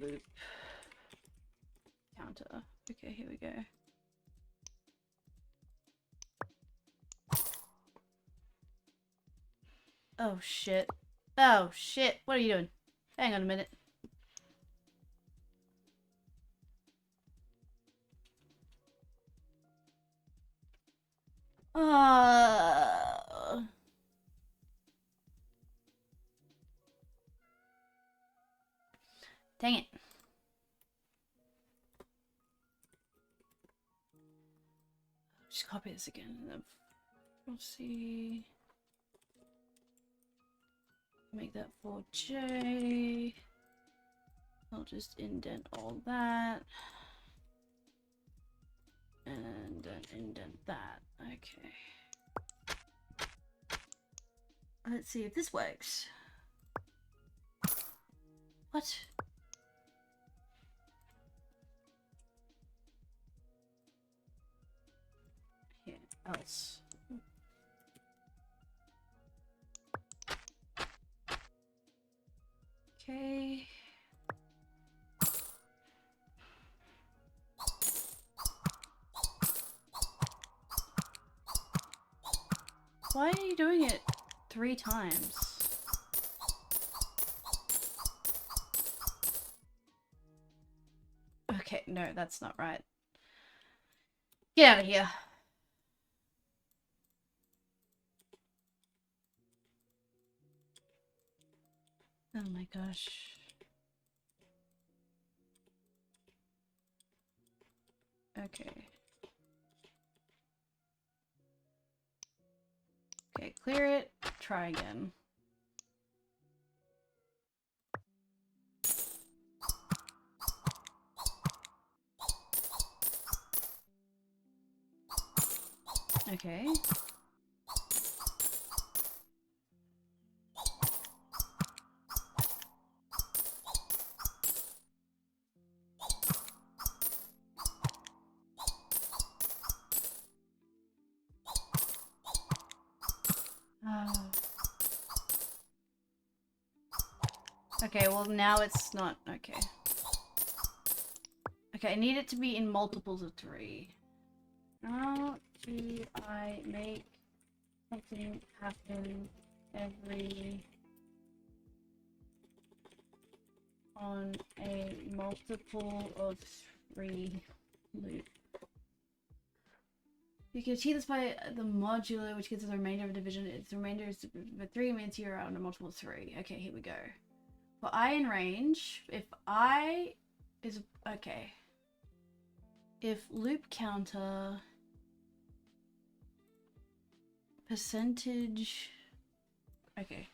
loop counter. Okay, here we go. Oh shit. Oh shit. What are you doing? Hang on a minute. Oh, Dang it. Just copy this again. We'll see. Make that 4J. I'll just indent all that. And then indent that. Okay. Let's see if this works. What? Here, else. Okay. Why are you doing it 3 times? Okay, no, that's not right. Get out of here. Oh my gosh. Okay. Okay, clear it. Try again. Okay. Okay, well now it's not. Okay. Okay, I need it to be in multiples of 3. How do I make something happen every on a multiple of 3 loop? You can achieve this by the modulo, which gives us the remainder of a division. Its remainder is 3 means you're on a multiple of 3. Okay, here we go. For I in range, if I is okay. If loop counter percentage, okay,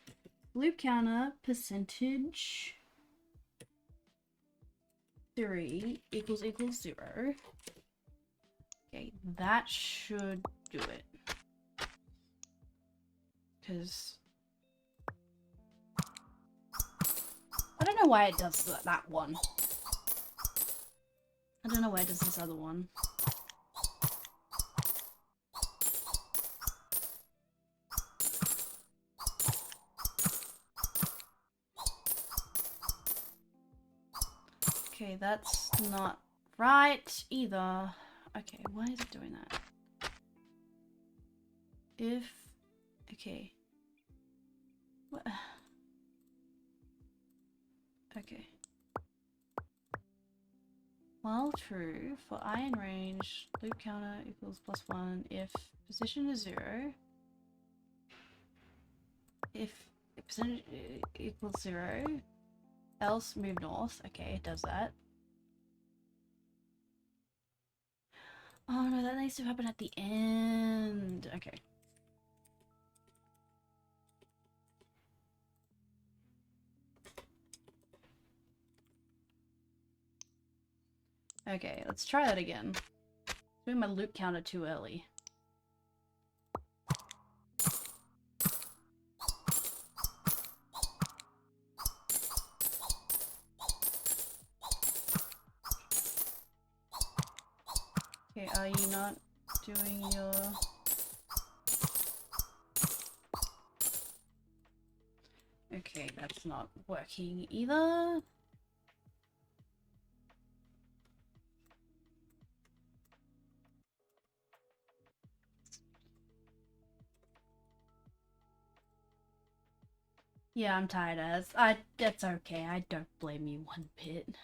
loop counter percentage 3 equals 0. Okay, that should do it. Because I don't know why it does that one. I don't know why it does this other one. Okay, that's not right either. Okay, why is it doing that? If... okay. What? Okay. While true, for I in range, loop counter equals +1 if position is 0. If percentage equals 0, else move north. Okay, it does that. Oh no, that needs to happen at the end. Okay. Okay, let's try that again. Doing my loop counter too early. Okay, are you not doing your... okay, that's not working either. Yeah, I'm tired as. That's okay. I don't blame you one bit.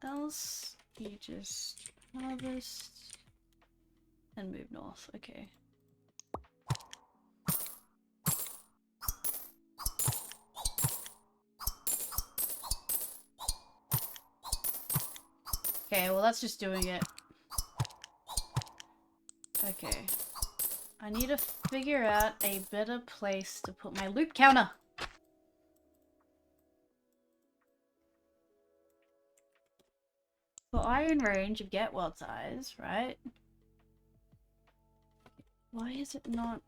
Else, you just harvest and move north. Okay. Okay, well that's just doing it. Okay. I need to figure out a better place to put my loop counter. For iron range of get world size, right? Why is it not?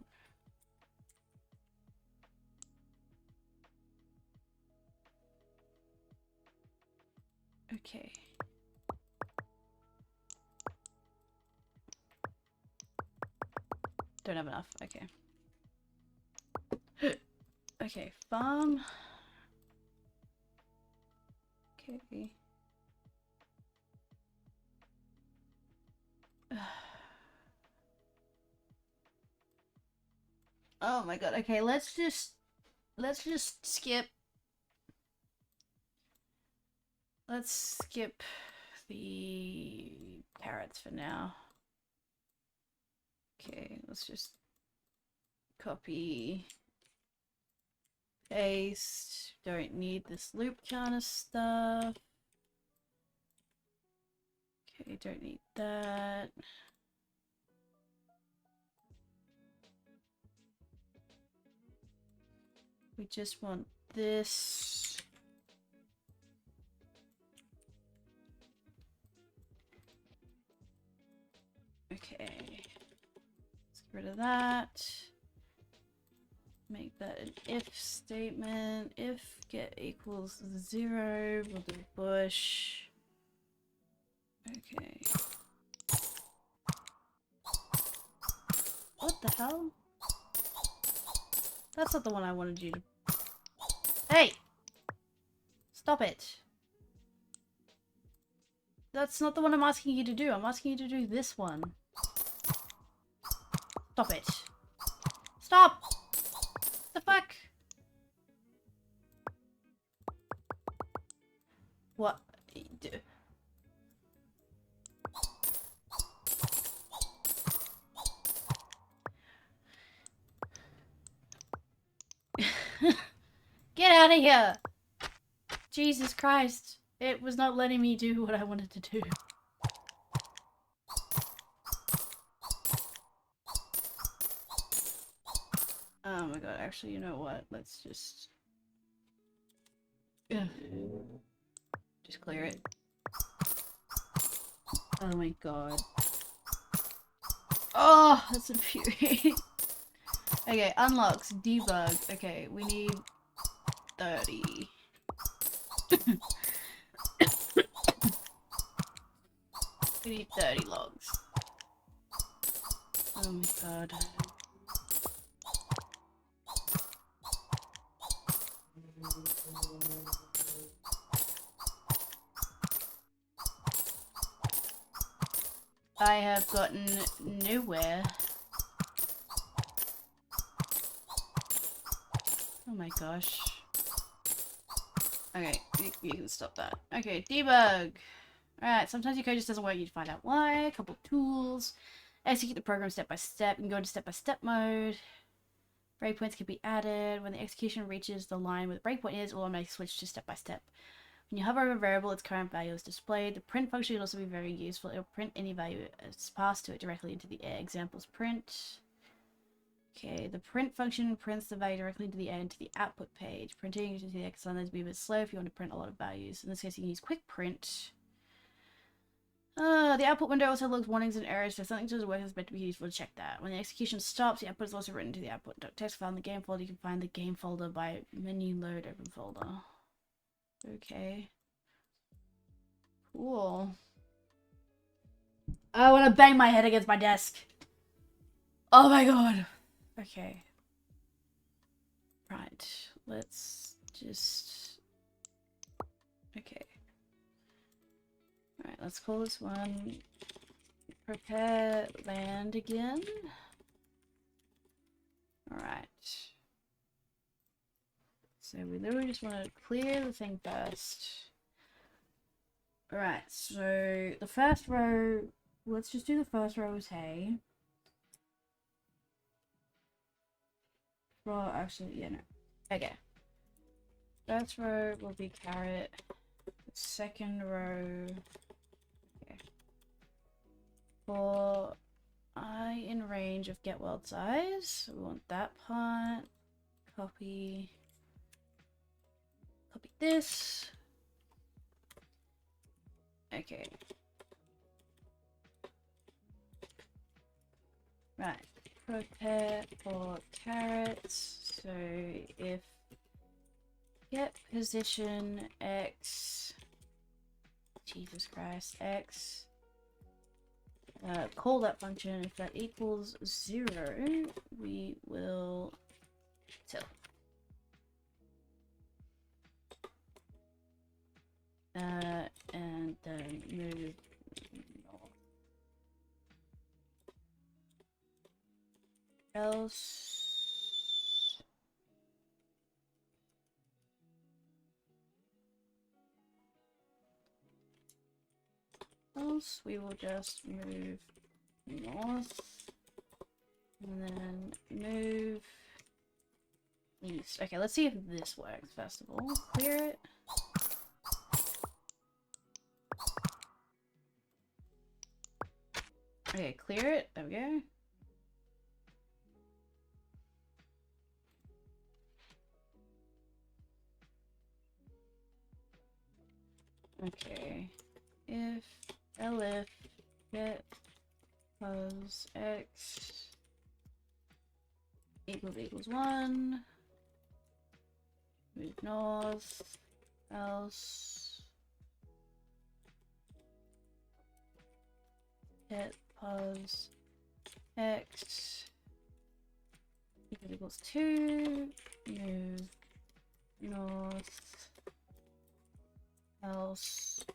Okay. Don't have enough. Okay. Okay, farm. Okay. Oh my god. Okay, let's just skip. Let's skip the carrots for now. Okay, let's just copy, paste. Don't need this loop counter stuff. Okay, don't need that. We just want this. Okay. Let's get rid of that. Make that an if statement. If get equals 0, we'll do bush. Okay. What the hell? That's not the one I wanted you to... Hey! Stop it. That's not the one I'm asking you to do. I'm asking you to do this one. Stop it. Stop! The fuck? What? Get out of here! Jesus Christ. It was not letting me do what I wanted to do. Oh my god, actually, you know what? Let's just... Ugh. Just clear it. Oh my god. Oh, that's infuriating. Okay, unlocks, debug. Okay, we need 30. We need 30 logs. Oh my god. I have gotten nowhere. Oh my gosh. Okay, you can stop that. Okay, debug. Alright, sometimes your code just doesn't work. You need to find out why. A couple of tools. Execute the program step by step. You can go into step-by-step mode. Breakpoints can be added. When the execution reaches the line where the breakpoint is, it will automatically switch to step-by-step. When you hover over a variable, its current value is displayed. The print function can also be very useful. It will print any value as passed to it directly into the air. Examples print. Okay, the print function prints the value directly into the air into the output page. Printing into the air can sometimes be a bit slow if you want to print a lot of values. In this case, you can use quick print. The output window also logs warnings and errors, so if something doesn't work, it's meant to be useful to check that. When the execution stops, the output is also written to the output.txt file in the game folder. You can find the game folder by menu load open folder. Okay. Cool. I want to bang my head against my desk. Oh my god. Okay. Right. Let's just... Okay. Alright, let's call this one prepare land again. Alright. So we literally just want to clear the thing first. Alright, so the first row, let's just do the first row as hay. Well, actually, yeah, no. Okay. First row will be carrot. The second row for I in range of get world size. We want that part. Copy this. Okay. Right. Prepare for carrots. So if get position X, Jesus Christ, X, call that function. If that equals 0, we will till. And then move north. Else we will just move north and then move east. Okay, let's see if this works first of all. Clear it. Okay, clear it. There we go. Okay. If elif get plus x equals 1, move north, else get pos x equals 2, move north, else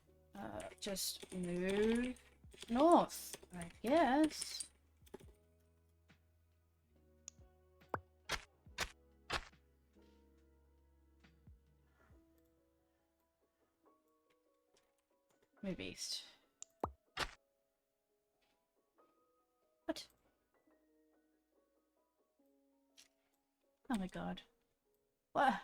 just move north, I guess. Move east. What? Oh my god. What?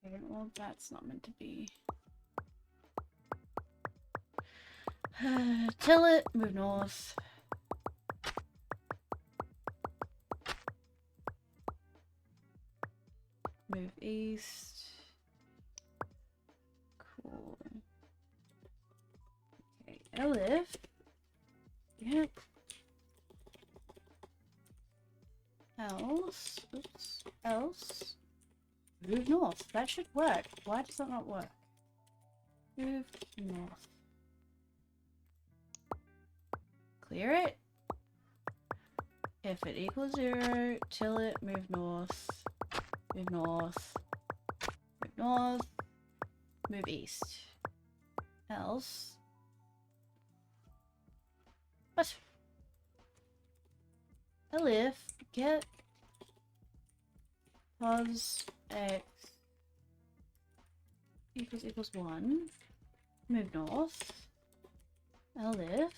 Okay, well, that's not meant to be. Till it, move north. Move east. Cool. Okay, elif. Yep. Else. Oops. Else. Move north. That should work. Why does that not work? Move north. Clear it. If it equals 0, till it, move north. Move north. Move north. Move east. Else. What? Elif get pos x equals 1. Move north. Elif.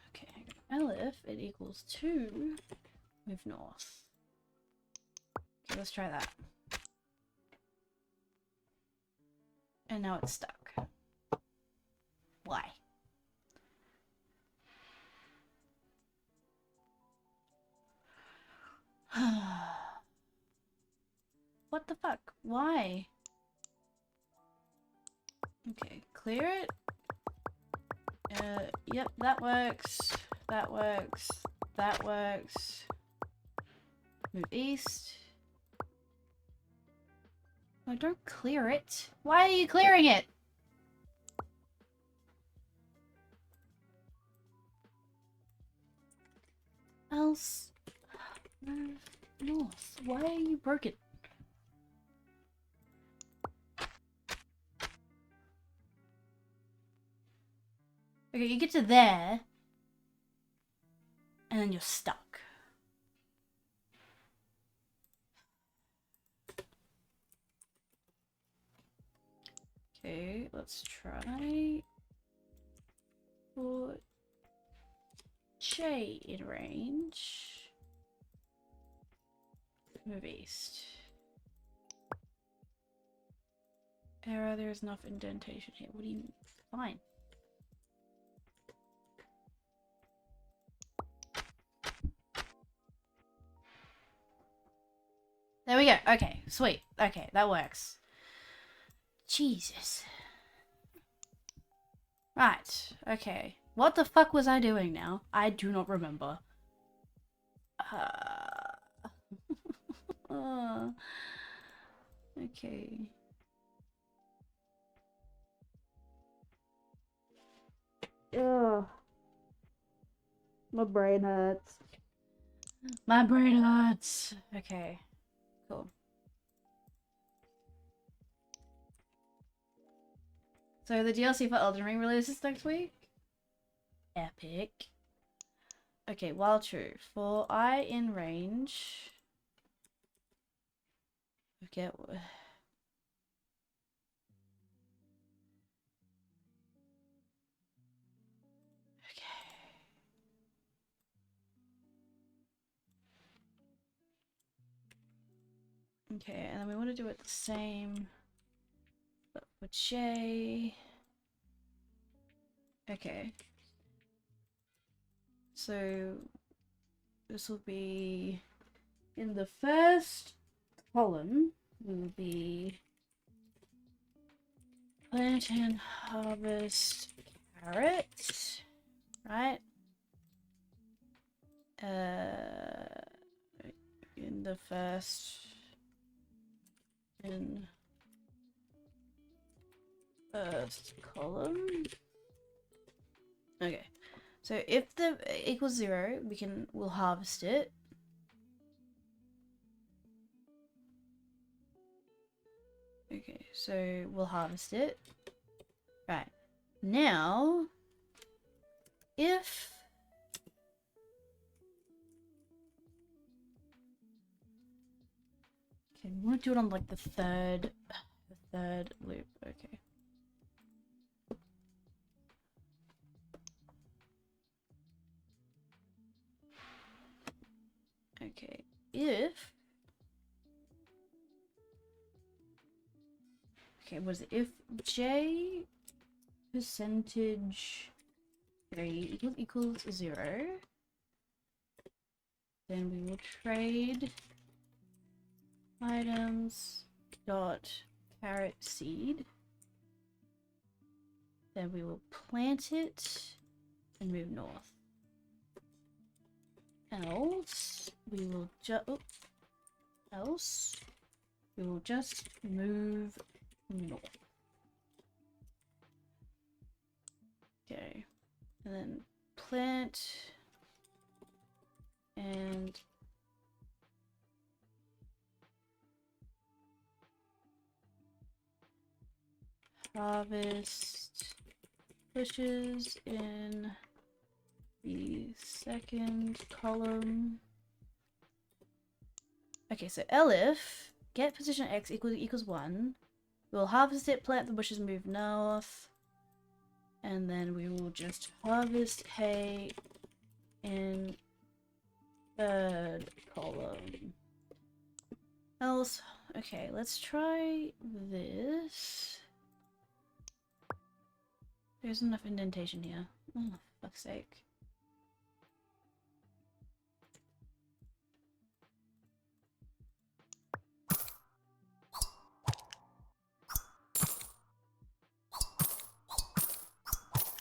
Okay, elif it equals 2. Move north. Okay, let's try that. And now it's stuck. Why? What the fuck? Why? Okay, clear it. Yep, that works. That works. That works. Move east. Oh, don't clear it. Why are you clearing it? Else. Move north. Why are you broken? Okay, you get to there, and then you're stuck. Okay, let's try put J in range. Move east. Error, there's enough indentation here. What do you mean? Fine. There we go. Okay, sweet. Okay, that works. Jesus. Right, okay. What the fuck was I doing now? I do not remember. Okay. Ugh. My brain hurts. My brain hurts. Okay, cool. So the DLC for Elden Ring releases next week? Epic. Okay, while true. For I in range. Forget what. Okay, and then we want to do it the same, but for J. Okay. So this will be in the first column. Will be plant and harvest carrot, right? In the first. In first column. Okay, so if the equals 0, we'll harvest it. Okay, so we'll harvest it. Right now, if okay, we want to do it on like the third loop. Okay. Okay, if was it if J percentage 3 equals 0, then we will trade items dot carrot seed. Then we will plant it and move north. Else we will just move north. Okay, and then plant and harvest bushes in the second column. Okay, so elif get position x equals 1. We'll harvest it, plant the bushes, move north, and then we will just harvest hay in third column. Else, okay, let's try this. There's enough indentation here. Oh, for fuck's sake.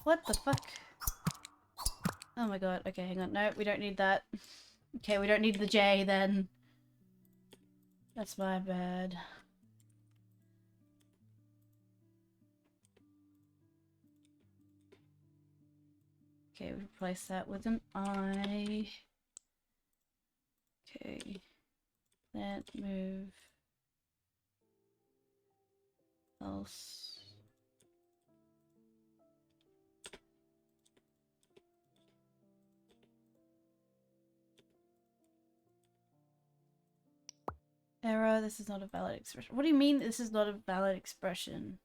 What the fuck? Oh my god, okay, hang on. No, we don't need that. Okay, we don't need the J then. That's my bad. Okay, replace that with an I. Okay. Plant, move. Else. Error, this is not a valid expression. What do you mean this is not a valid expression?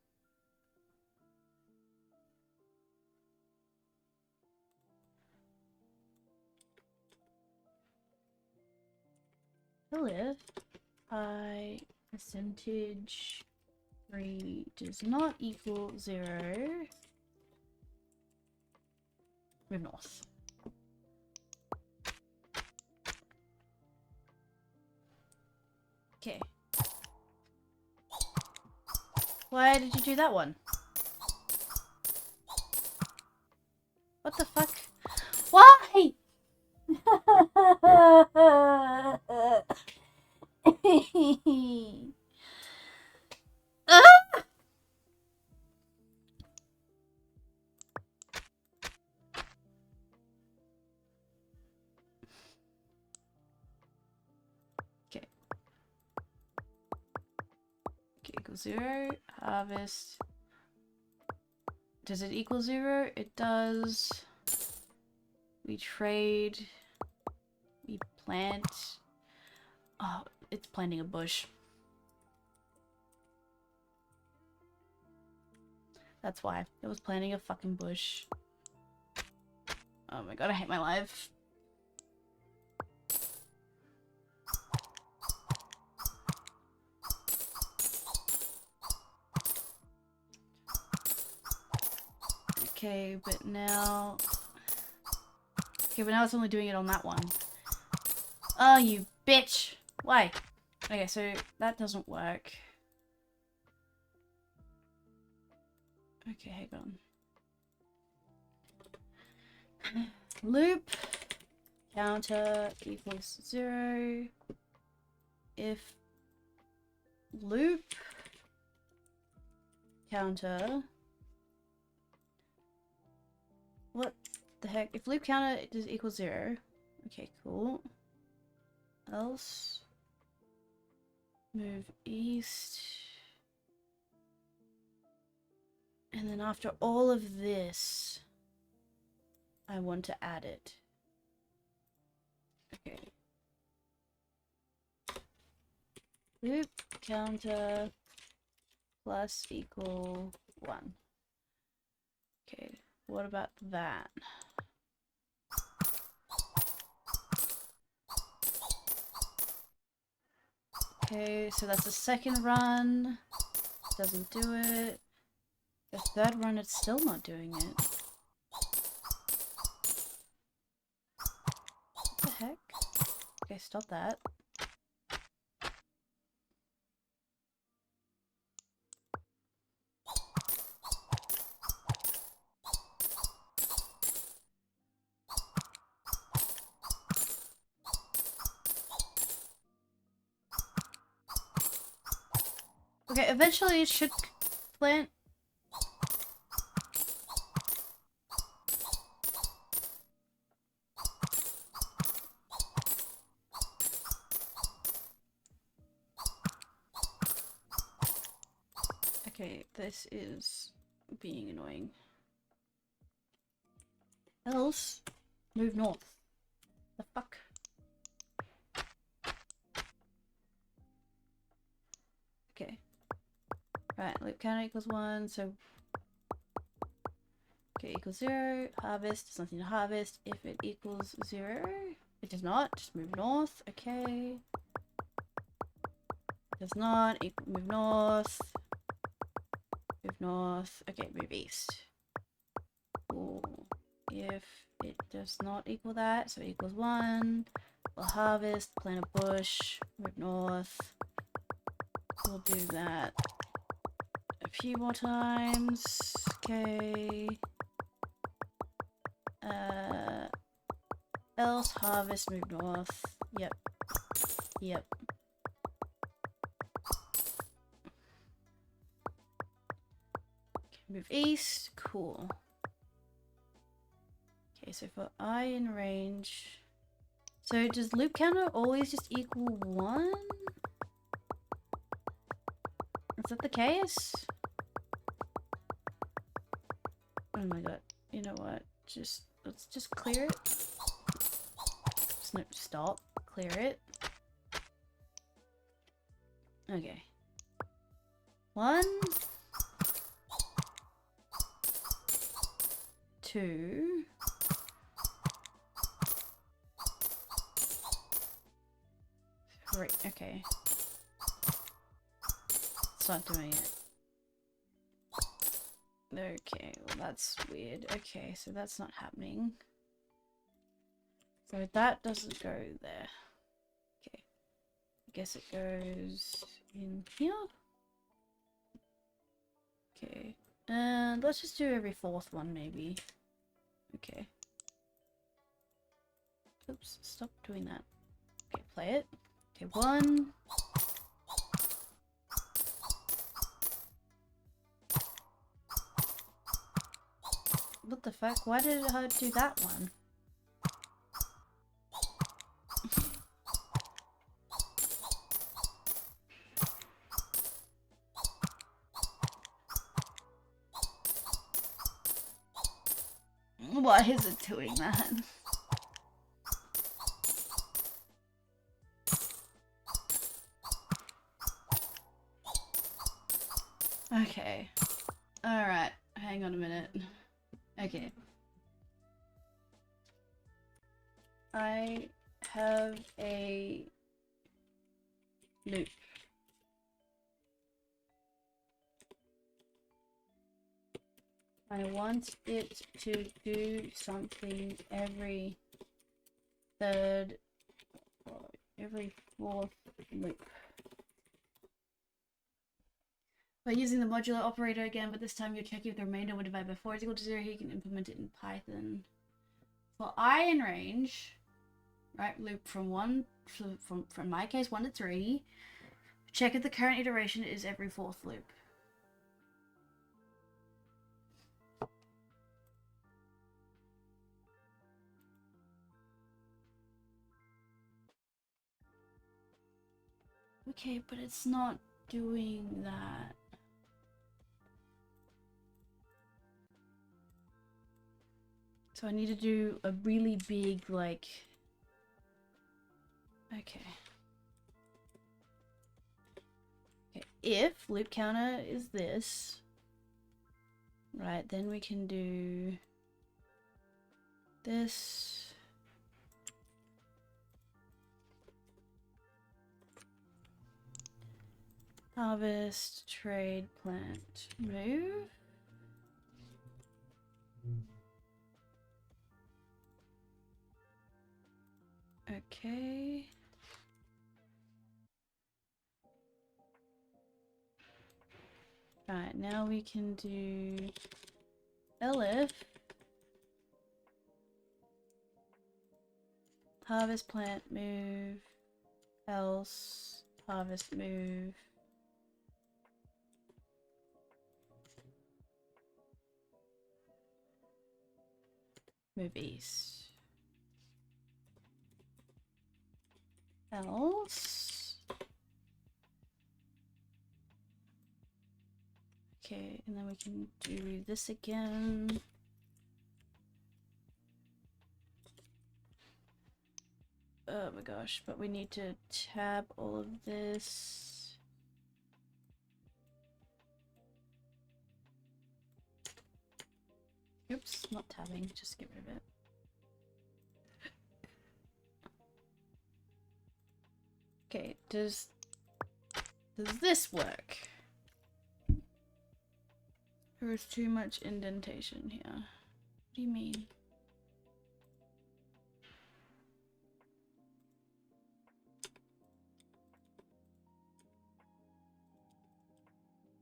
If I percentage 3 does not equal 0, move north. Okay. Why did you do that one? What the fuck? Why? Okay. Okay, equals 0. Harvest. Does it equal 0? It does. We trade. We plant. Oh, it's planting a bush. That's why. It was planting a fucking bush. Oh my god, I hate my life. Okay, but now... Okay, but now it's only doing it on that one. Oh, you bitch! Why? Okay, so that doesn't work. Okay, hang on. Loop counter equals 0 if loop counter, what the heck, if loop counter is equals 0, okay, cool, else move east, and then after all of this I want to add it. Okay. Loop counter plus equal 1. Okay, what about that? Okay, so that's the second run. Doesn't do it. The third run, it's still not doing it. What the heck? Okay, stop that. Okay, eventually it should plant. Okay, this is being annoying. Else, move north. The fuck? Okay. Right, loop counter equals 1, so... Okay, equals 0. Harvest, there's nothing to harvest. If it equals 0, it does not. Just move north. Okay. It does not. Move north. Move north. Okay, move east. Cool. If it does not equal that, so it equals 1. We'll harvest, plant a bush, move north. We'll do that a few more times. Okay. Else harvest, move north. Yep. Yep. Move east. Cool. Okay, so for I in range... So does loop counter always just equal 1? Is that the case? Oh my god. You know what? Let's just clear it. No, stop. Clear it. Okay. 1, 2. Great, okay. It's not doing it. Okay, well that's weird. Okay, so that's not happening. So that doesn't go there. Okay. I guess it goes in here. Okay. And let's just do every 4th one maybe. Okay. Oops, stop doing that. Okay, play it. Okay, 1. What the fuck? Why did it do that one? Why is it doing that? Okay. Alright, hang on a minute. Okay. I have a loop. I want it to do something every 3rd or every 4th loop. By using the modular operator again, but this time you're checking if the remainder when divided by 4 is equal to 0, you can implement it in Python. For I in range, right, loop from my case 1 to 3, check if the current iteration is every 4th loop. Okay, but it's not doing that. So I need to do a really big, like... Okay. Okay, if loop counter is this, right, then we can do this. Harvest, trade, plant, move. Okay. Right, now we can do elif. Harvest, plant, move, else, harvest, move. Move east. Else. Okay, and then we can do this again. Oh my gosh, but we need to tab all of this. Oops, not tabbing, just get rid of it. Okay, does this work? There is too much indentation here. What do you mean?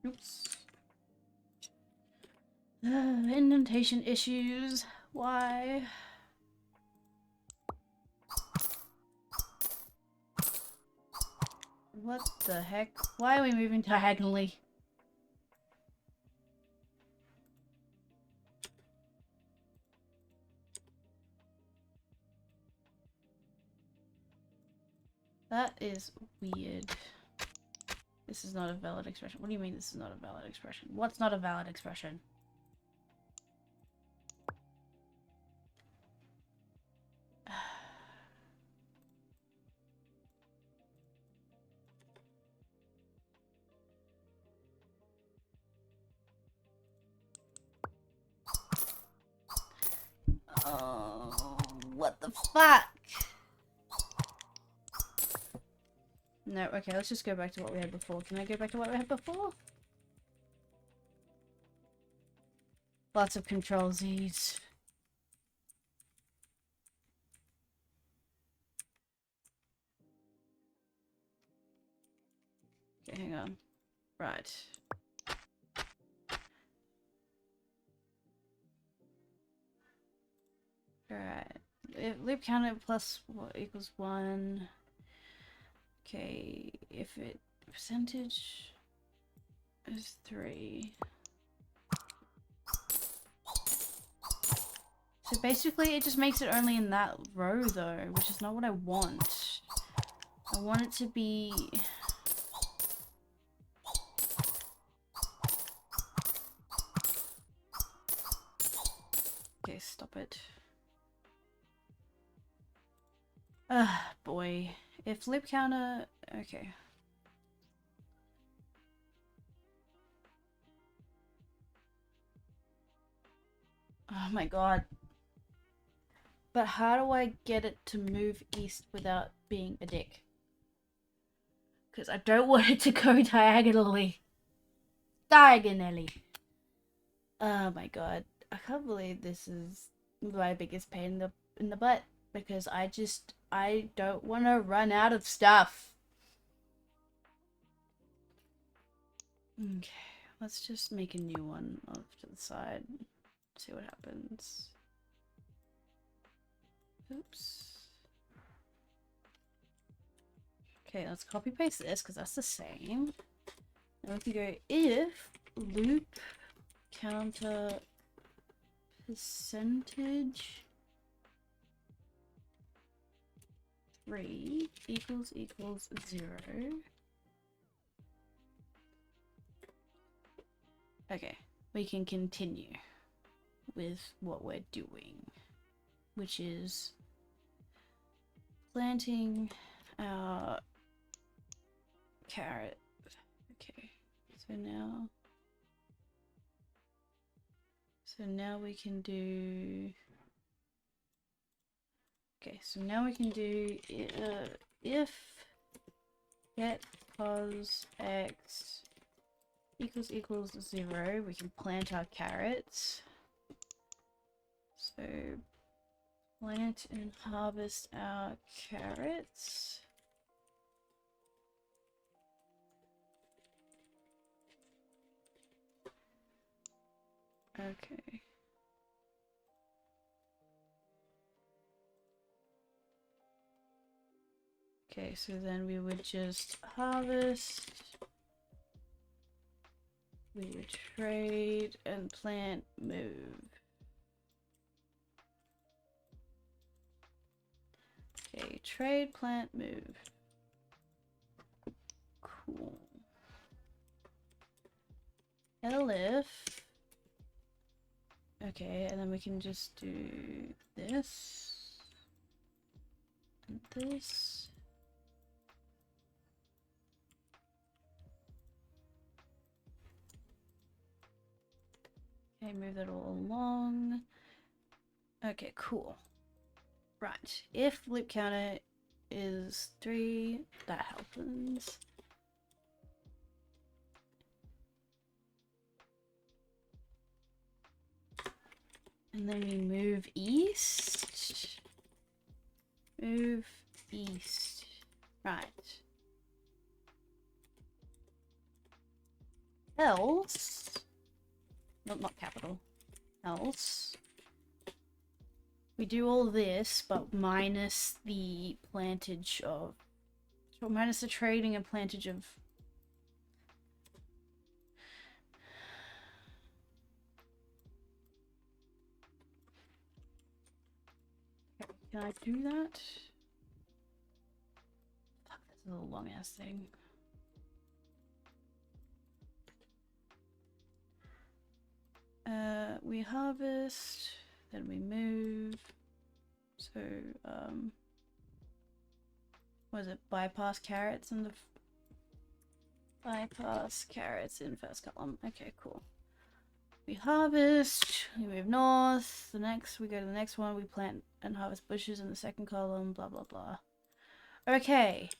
Oops. Indentation issues. Why? What the heck? Why are we moving diagonally? That is weird. This is not a valid expression. What do you mean this is not a valid expression? What's not a valid expression? Oh, what the fuck? No, okay, let's just go back to what we had before. Can I go back to what we had before? Lots of Control Z's. Okay, hang on. Right. Alright. Loop counter plus what equals 1. Okay, if it percentage is 3. So basically it just makes it only in that row though, which is not what I want. I want it to be... Okay, stop it. Ugh, boy. If loop counter... Okay. Oh my god. But how do I get it to move east without being a dick? Because I don't want it to go diagonally. Diagonally. Oh my god. I can't believe this is my biggest pain in the butt. Because I don't want to run out of stuff. Okay. Let's just make a new one off to the side. See what happens. Oops. Okay, let's copy paste this because that's the same. Now we can go if loop counter percentage 3 equals 0. Okay, we can continue with what we're doing, which is planting our carrot. Okay, so now we can do... Okay, so now we can do if get pos x equals 0, we can plant our carrots. So plant and harvest our carrots. Okay. Okay, so then we would just harvest, we would trade and plant, move. Okay, trade, plant, move. Cool. Elif. Okay, and then we can just do this and this. Okay, move that all along. Okay, cool. Right, if loop counter is 3, that happens. And then we move east. Move east. Right. Else... Not capital. Else... we do all this, but minus the plantage of... So minus the trading and plantage of... Can I do that? Fuck, that's a little long ass thing. We harvest, then we move. So, what is it? Bypass carrots in the... Bypass carrots in first column. Okay, cool. We harvest, we move north. The next, we go to the next one. We plant and harvest bushes in the second column. Blah blah blah. Okay.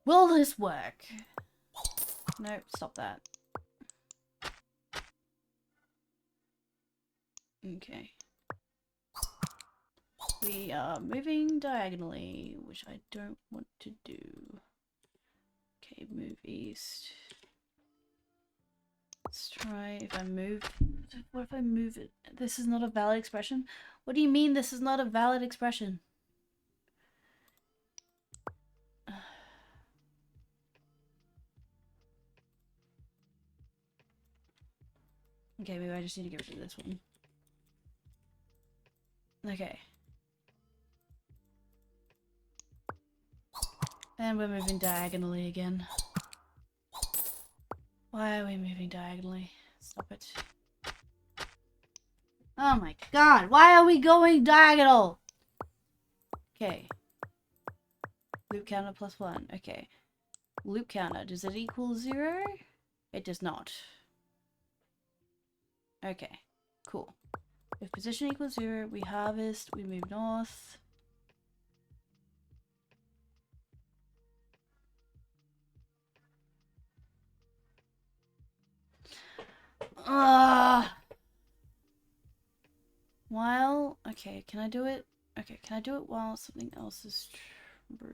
Will this work? Nope. Stop that. Okay. We are moving diagonally, which I don't want to do. Okay, move east. Let's try if I move. What if I move it? This is not a valid expression? What do you mean this is not a valid expression? Okay, maybe I just need to get rid of this one. Okay. And we're moving diagonally again. Why are we moving diagonally? Stop it. Oh my god, why are we going diagonal? Okay. Loop counter +1. Okay. Loop counter, does it equal 0? It does not. Okay, cool. If position equals 0, we harvest, we move north. While, okay, can I do it? Okay, can I do it while something else is true?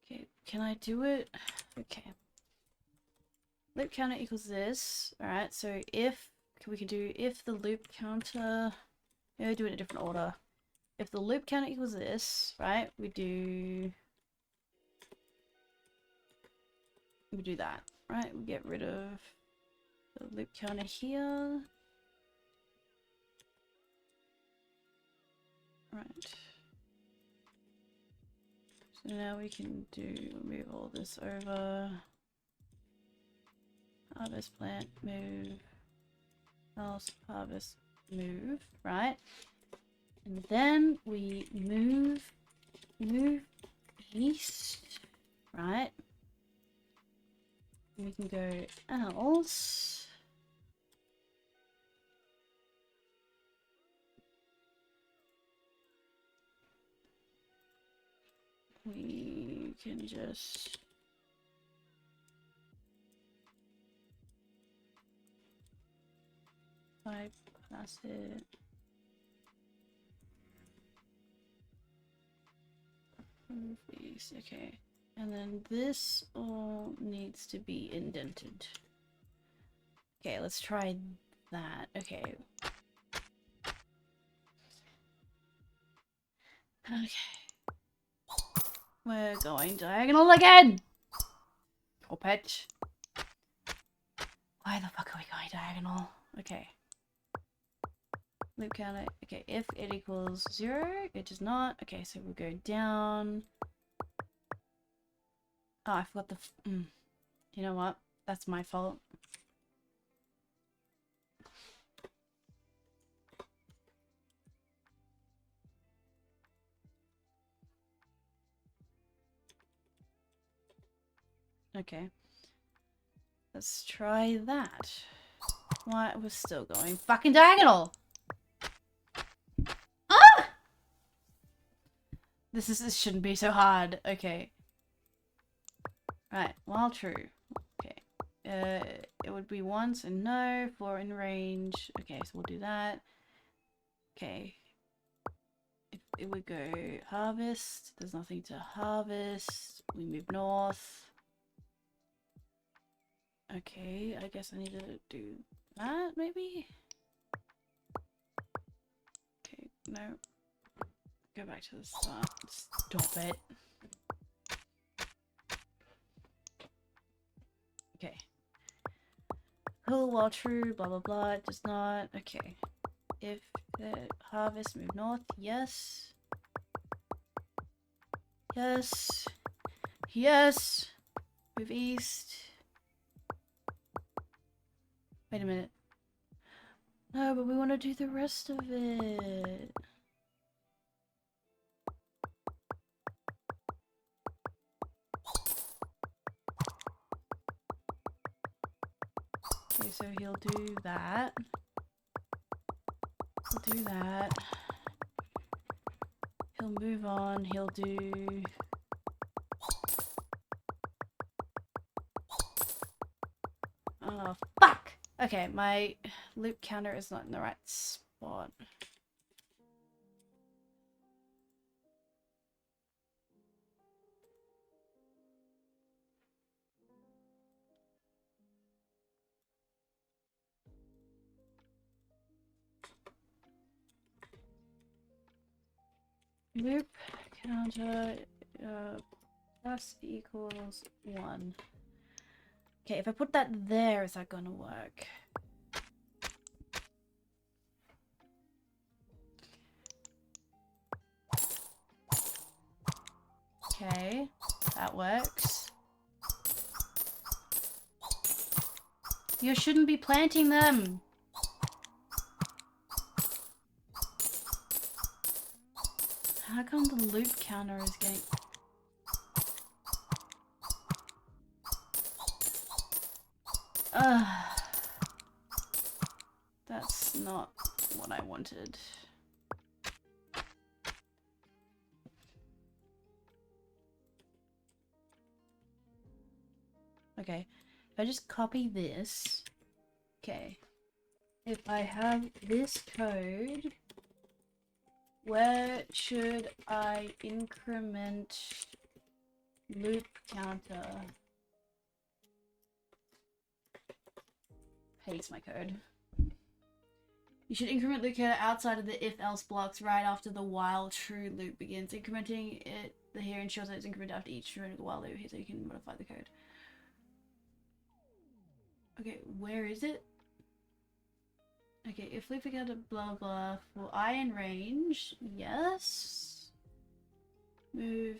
Okay, can I do it? Okay. Loop counter equals this. Alright, so if, we can do if the loop counter, maybe do it in a different order. If the loop counter equals this, right, we do that, right? We get rid of the loop counter here. Right. So now we can move all this over. Harvest, plant, move. Else, harvest, move, right? And then we move east, right? We can go else. We can just bypass it. Move east, okay. And then this all needs to be indented. Okay, let's try that. Okay. Okay. We're going diagonal again! Or pitch. Why the fuck are we going diagonal? Okay. Loop counter. Okay, if it equals 0, it does not. Okay, so we'll go down. Oh, I forgot the... You know what? That's my fault. Okay. Let's try that. Why? We're still going fucking diagonal! Ah! This shouldn't be so hard. Okay. Right, while true. Okay. It would be once and no, 4 in range. Okay, so we'll do that. Okay. If it would go harvest, there's nothing to harvest. We move north. Okay, I guess I need to do that, maybe? Okay, no. Go back to the start. Stop it. Okay. Cool, while true, blah blah blah, it does not. Okay. If the harvest move north, yes. Yes. Yes. Move east. Wait a minute. No, but we want to do the rest of it. Okay, so he'll do that. He'll do that. He'll move on. He'll do... Oh, fuck! Okay, my loop counter is not in the right spot. Loop counter plus equals 1. Okay, if I put that there, is that gonna work? Okay, that works. You shouldn't be planting them! How come the loop counter is getting... Ugh. That's not what I wanted. Okay, if I just copy this... Okay. If I have this code... Where should I increment loop counter? Paste my code. You should increment loop counter outside of the if-else blocks right after the while true loop begins. Incrementing it here ensures that it's incremented after each true and the while loop here so you can modify the code. Okay, where is it? Okay, if loop counter blah blah for iron range, yes. Move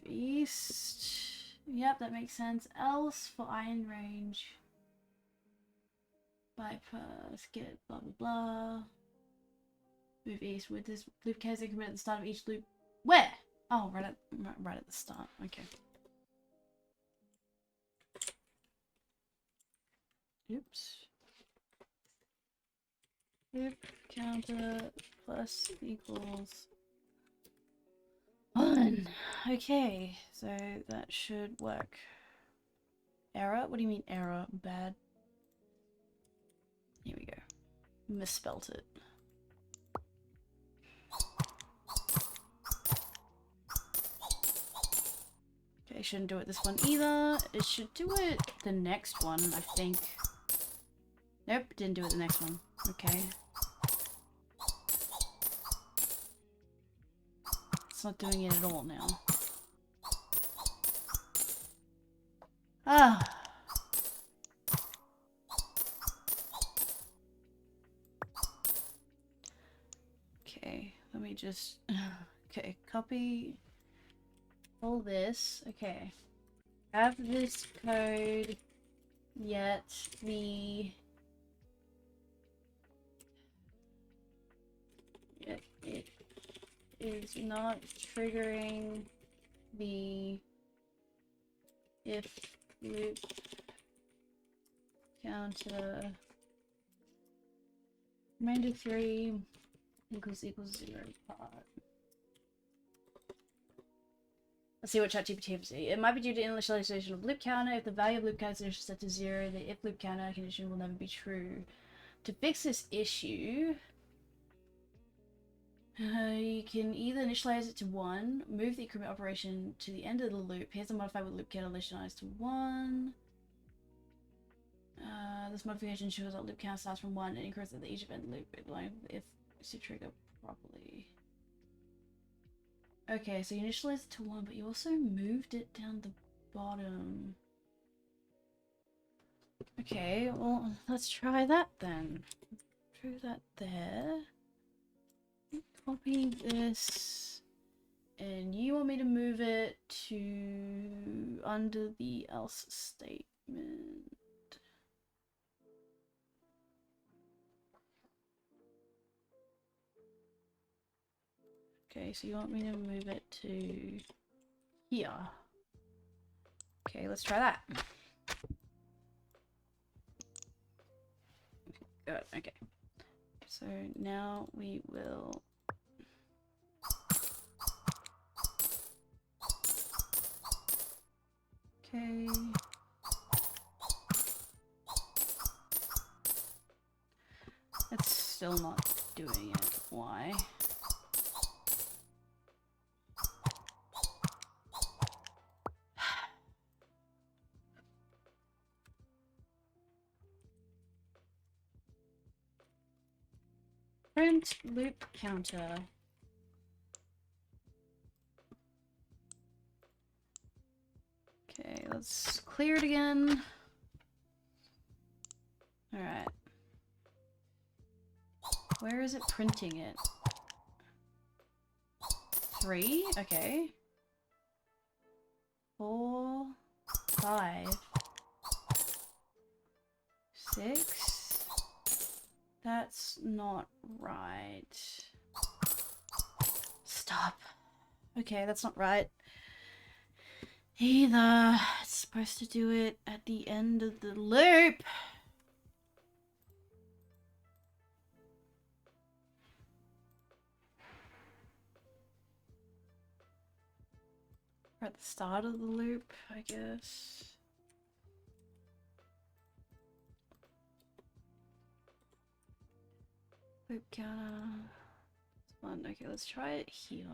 east. Yep, that makes sense. Else for iron range. Bypass, get blah blah blah. Move east with this loop case increment at the start of each loop. Where? Oh, right at the start. Okay. Oops. Loop counter plus equals 1. Okay, so that should work. Error? What do you mean error? Bad. Here we go. Misspelt it. Okay, shouldn't do it this one either. It should do it the next one, I think. Nope, didn't do it the next one. Okay. It's not doing it at all now. Ah. Okay, let me just... Okay, copy all this. Okay. Have this code, yet it is not triggering the if loop counter remainder 3 equals 0 part. Let's see what ChatGPT has to say. It might be due to initialization of loop counter. If the value of loop counter is set to 0, the if loop counter condition will never be true. To fix this issue, you can either initialize it to 1, move the increment operation to the end of the loop. Here's a modifier with loop counter initialized to 1. This modification ensures that loop counter starts from 1 and increases at each event loop if to trigger properly. Okay, so you initialized it to 1, but you also moved it down the bottom. Okay, well, let's try that then. Try that there. Copy this. And you want me to move it to under the else statement. Okay, so you want me to move it to here. Okay, let's try that. Good, okay. So now we will... Okay. It's still not doing it. Why? Print loop counter. Okay, let's clear it again. Alright. Where is it printing it? 3? Okay. 4, 5, 6. That's not right. Stop. Okay, that's not right. Either. It's supposed to do it at the end of the loop. Or at the start of the loop, I guess. Loop counter. This one. Okay, let's try it here.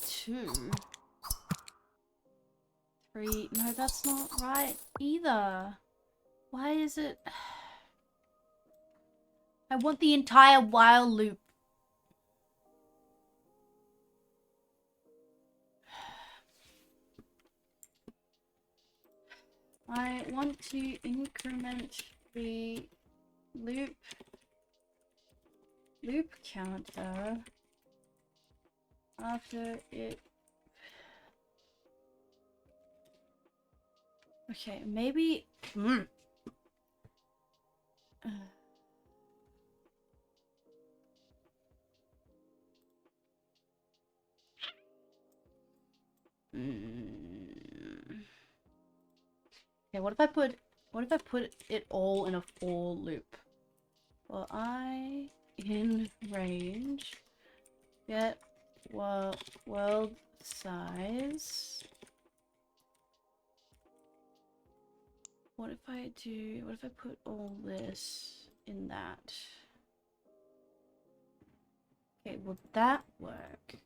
Two. 3. No, that's not right either. Why is it... I want the entire while loop. I want to increment the loop counter after it... Okay, maybe... Okay, what if I put it all in a for loop? Well, I in range get world size. What if I put all this in that? Okay, will that work?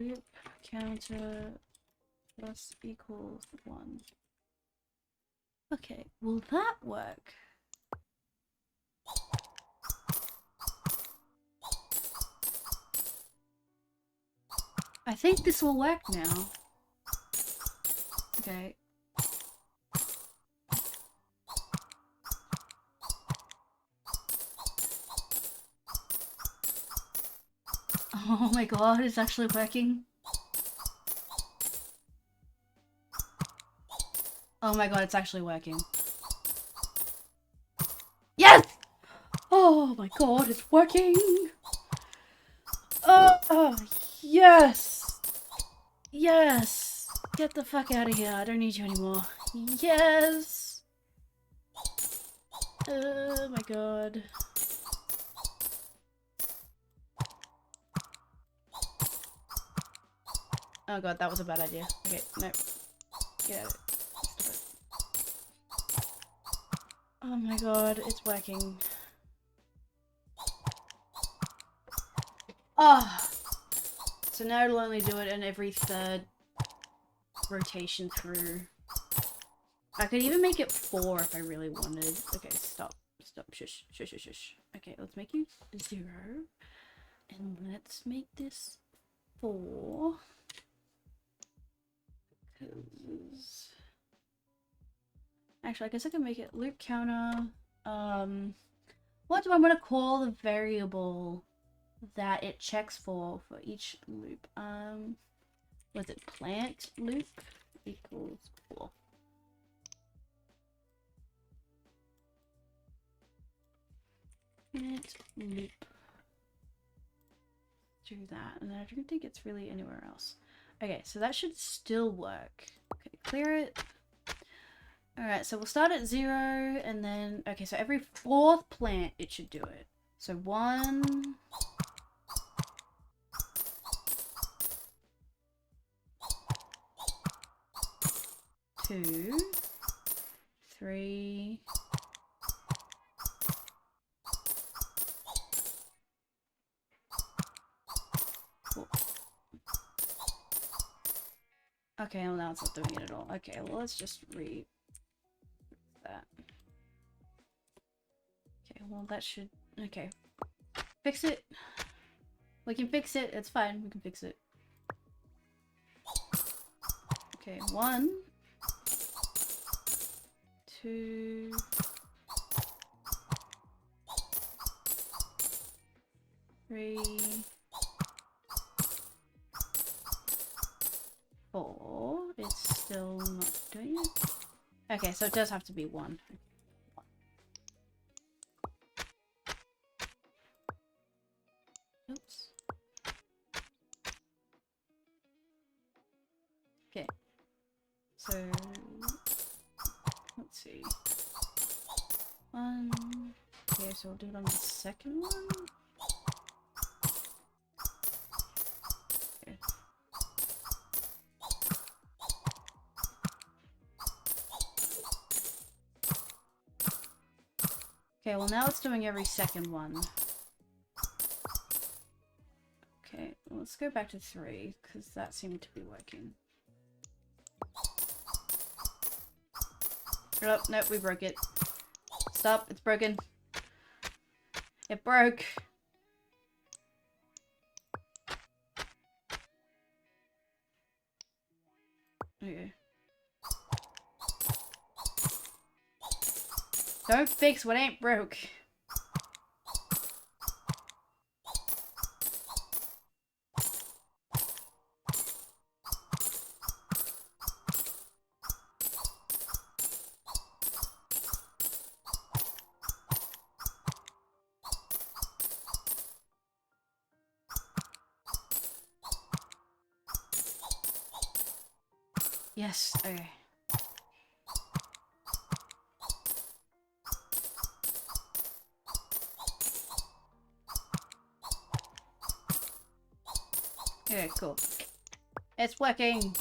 Loop counter plus equals 1. Okay, will that work? I think this will work now. Okay. Oh my god, it's actually working. Oh my god, it's actually working. Yes! Oh my god, it's working! Oh, yes! Yes! Get the fuck out of here, I don't need you anymore. Yes! Oh my god. Oh god, that was a bad idea. Okay, no. Get out of it. Stop it. Oh my god, it's working. Ah! Oh. So now it'll only do it in every 3rd rotation through. I could even make it 4 if I really wanted. Okay, stop. Stop. Shush. Shush, shush, shush. Okay, let's make you 0. And let's make this 4. Because... Actually, I guess I can make it loop counter. What do I want to call the variable that it checks for each loop? Was it plant loop? equals 4. Init loop. Do that, and I don't think it's really anywhere else. Okay, so that should still work. Okay, clear it. Alright, so we'll start at 0, and then, okay, so every 4th plant it should do it. So 1, 2, 3, 4. Okay, well now it's not doing it at all. Okay, well let's just read that. Okay, well that should... Okay. Fix it. We can fix it. It's fine. We can fix it. Okay, 1, 2, 3, 4. It's still not doing it. Okay, so it does have to be 1. Oops. Okay. So let's see. 1. Okay, so we'll do it on the second one. Okay. Okay, well now it's doing every second one. Okay, well, let's go back to 3, because that seemed to be working. Oh, nope, we broke it. Stop, it's broken. It broke. Okay. Don't fix what ain't broke. Yes, okay. Okay, cool. It's working!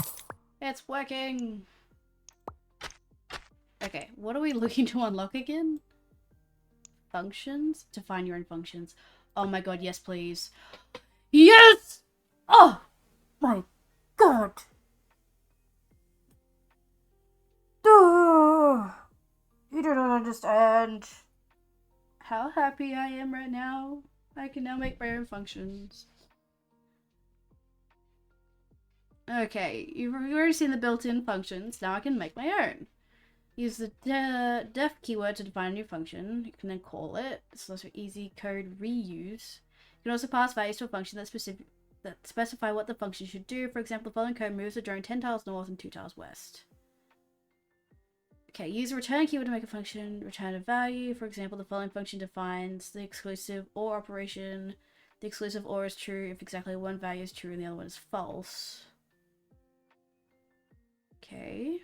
It's working! Okay, what are we looking to unlock again? Functions? Define your own functions. Oh my god, yes please. Yes! Oh my god! You do not understand how happy I am right now. I can now make my own functions. Okay, you've already seen the built-in functions. Now I can make my own. Use the def keyword to define a new function. You can then call it. It's also easy code reuse. You can also pass values to a function that specify what the function should do. For example, the following code moves the drone 10 tiles north and 2 tiles west. Okay, use the return keyword to make a function return a value. For example, the following function defines the exclusive OR operation. The exclusive OR is true if exactly one value is true and the other one is false. Okay.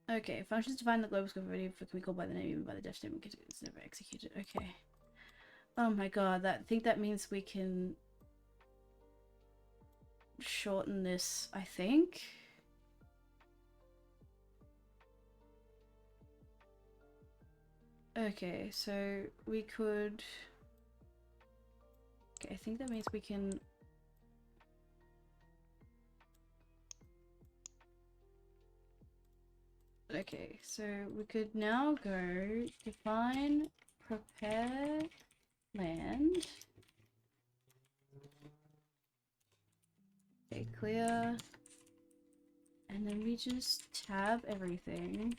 Okay, functions define the global scope of any can be called by the name even by the def statement because it's never executed. Okay. Oh my god, I think that means we can shorten this, I think. Okay, so we could... Okay, I think that means we can... Okay, so we could now go define prepare land. Okay, clear. And then we just tab everything.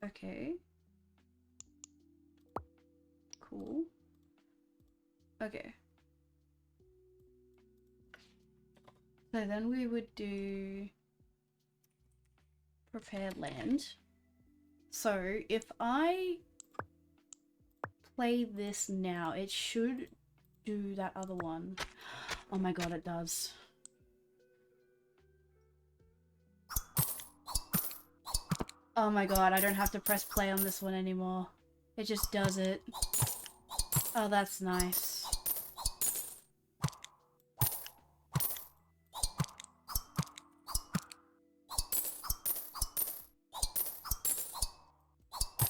Okay. cool. Okay. So then we would do prepare land. So if I play this now, it should do that other one. Oh my god, it does. Oh my god, I don't have to press play on this one anymore. It just does it. Oh, that's nice.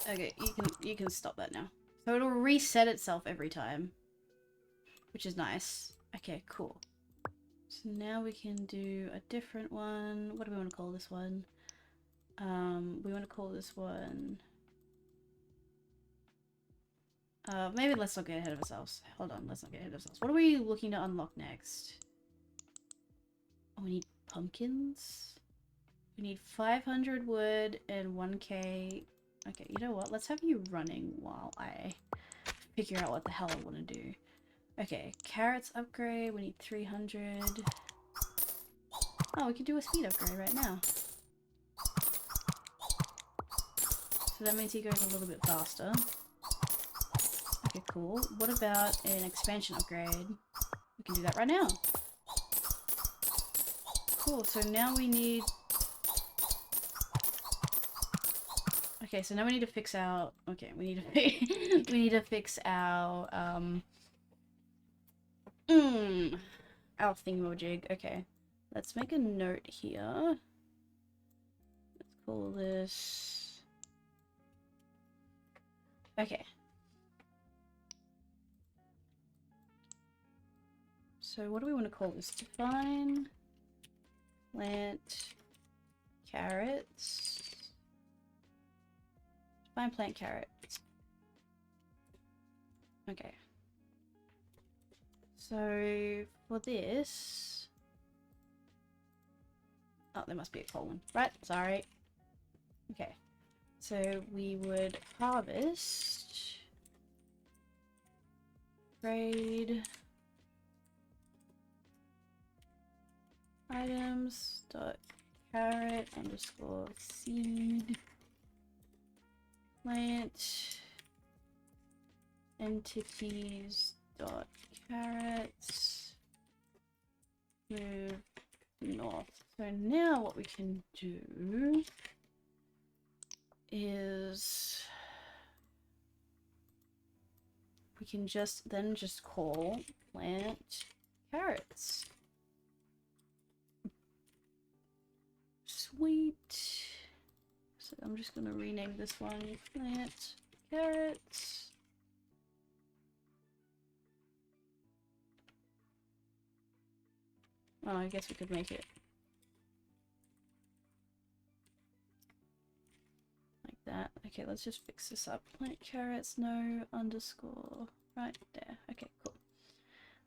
Okay, you can stop that now. So it'll reset itself every time, which is nice. Okay, cool. So now we can do a different one. What do we want to call this one? We want to call this one... maybe let's not get ahead of ourselves. Hold on, let's not get ahead of ourselves. What are we looking to unlock next? Oh, we need pumpkins. We need 500 wood and 1k. Okay, you know what? Let's have you running while I figure out what the hell I want to do. Okay, carrots upgrade. We need 300. Oh, we can do a speed upgrade right now. So that means he goes a little bit faster. Okay, cool. What about an expansion upgrade? We can do that right now. Cool, so now we need... Okay, so now we need to fix our... Okay, we need to we need to fix our our thingamajig. Okay, let's make a note here. Let's call this... Okay. So what do we want to call this? Define plant carrots. Define plant carrots. Okay. So for this... Oh, there must be a colon. Right, sorry. Okay. So we would harvest... Grade... items dot carrot underscore seed plant entities dot carrots move north. So now what we can do is we can just call plant carrots. Sweet. So I'm just gonna rename this one plant carrots. Oh, I guess we could make it like that. Okay, let's just fix this up. Plant carrots, no underscore. Right there. Okay, cool.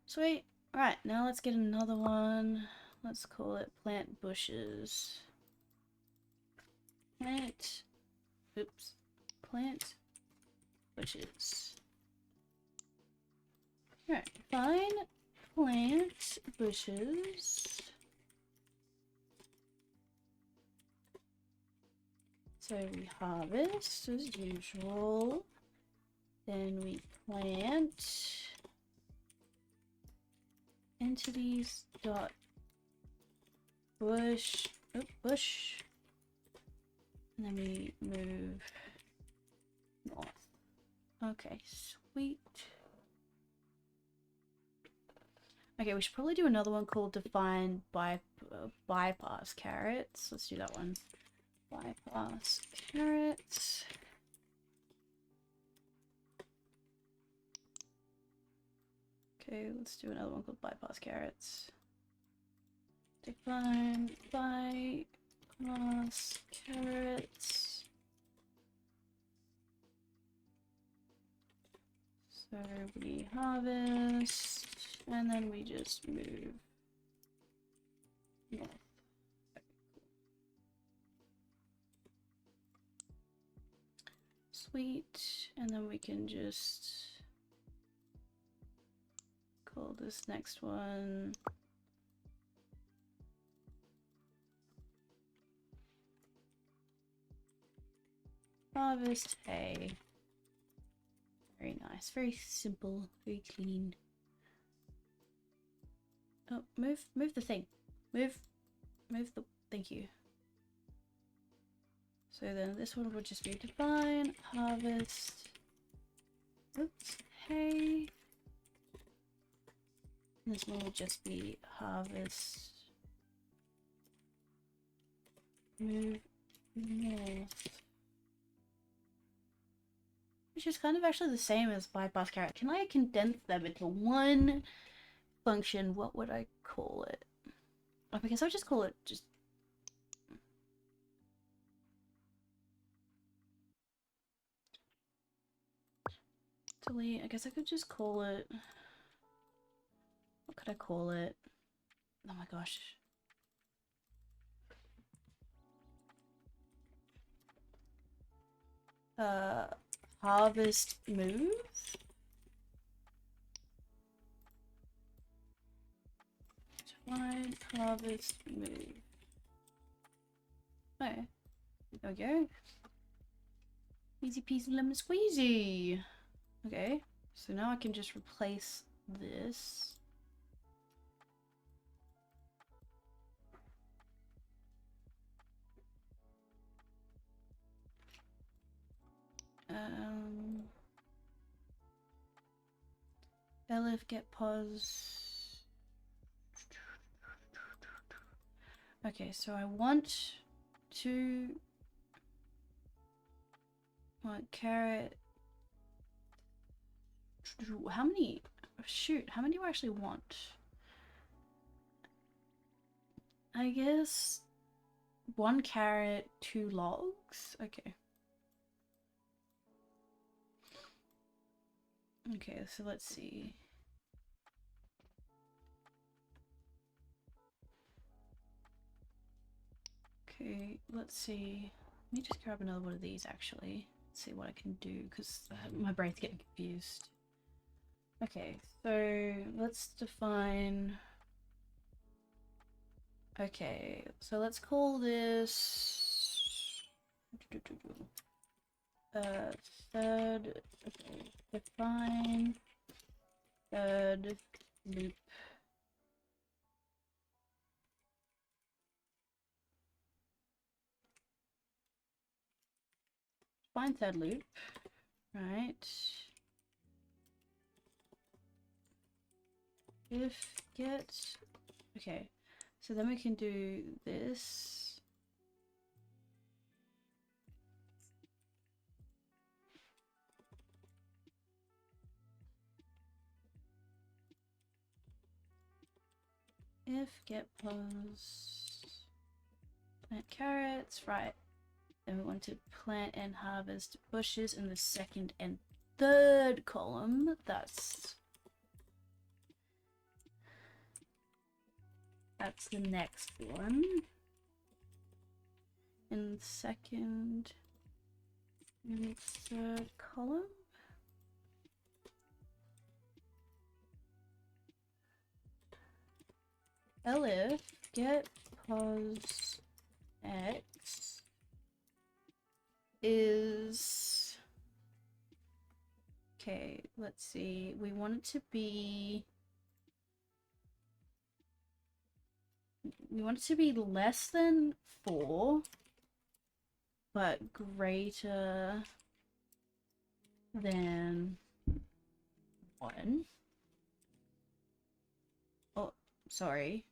Sweet. Alright, now let's get another one. Let's call it plant bushes. Plant bushes. Alright, fine. Plant bushes. So we harvest as usual. Then we plant entities dot bush. Oh, bush. And then we move north. Okay, sweet. Okay, we should probably do another one called define bypass carrots. Let's do that one. Bypass carrots. Okay, let's do another one called bypass carrots. Define bypass carrots. So we harvest, and then we just move north. Sweet, and then we can just call this next one harvest hay. Very nice, very simple, very clean. Oh, move the thing. Move the, thank you. So then this one would just be define harvest. Oops, hay. This one will just be harvest. Move north. Which is kind of actually the same as bypass carrot. Can I condense them into one function? What would I call it? I guess I'll just call it just... delete. I guess I could just call it... what could I call it? Oh my gosh. Harvest move? Define harvest move. Okay. There we go. Easy peasy lemon squeezy. Okay. So now I can just replace this. Elif get pause. Okay, so I want carrot. How many? Shoot, how many do I actually want? I guess 1 carrot, 2 logs. Okay. Okay, so let's see. Okay, let's see. Let me just grab another one of these actually. See what I can do because my brain's getting confused. Okay, so let's define. Okay, so let's call this third. Okay, define third loop. Define third loop. Right. If get, okay, so then we can do this. If get pause plant carrots, right? Then we want to plant and harvest bushes in the second and third column. That's the next one. In the second and third column. Elif get pause x is, okay, let's see, we want it to be, we want it to be less than 4 but greater than 1. Oh, sorry.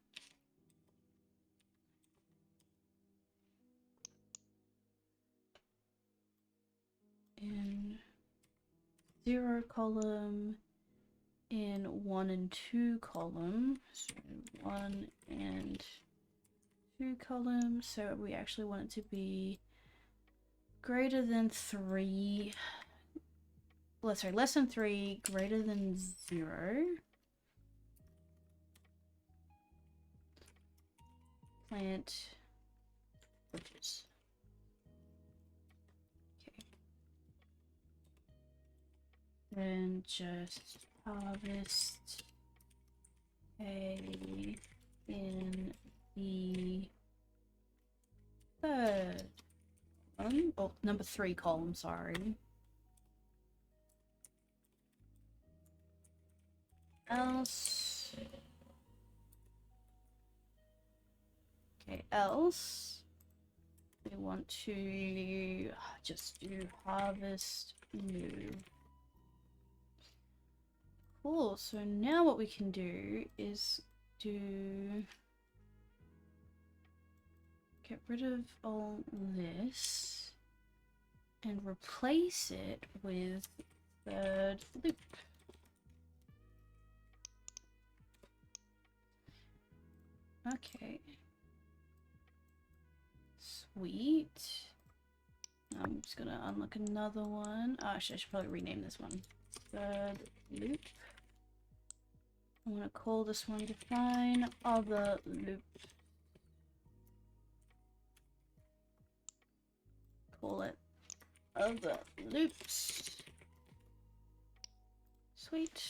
In 0 column, in 1 and 2 column, so 1 and 2 columns, so we actually want it to be greater than 3, well, sorry, less than 3, greater than 0. Plant bushes. Then just harvest A in the third column, oh, number 3 column, sorry. Else, okay, else we want to just do harvest move. Cool, so now what we can do is get rid of all this and replace it with third loop. Okay. Sweet. I'm just gonna unlock another one. Oh, actually, I should probably rename this one. Third loop. I'm gonna call this one define other loop. Call it other loops. Sweet.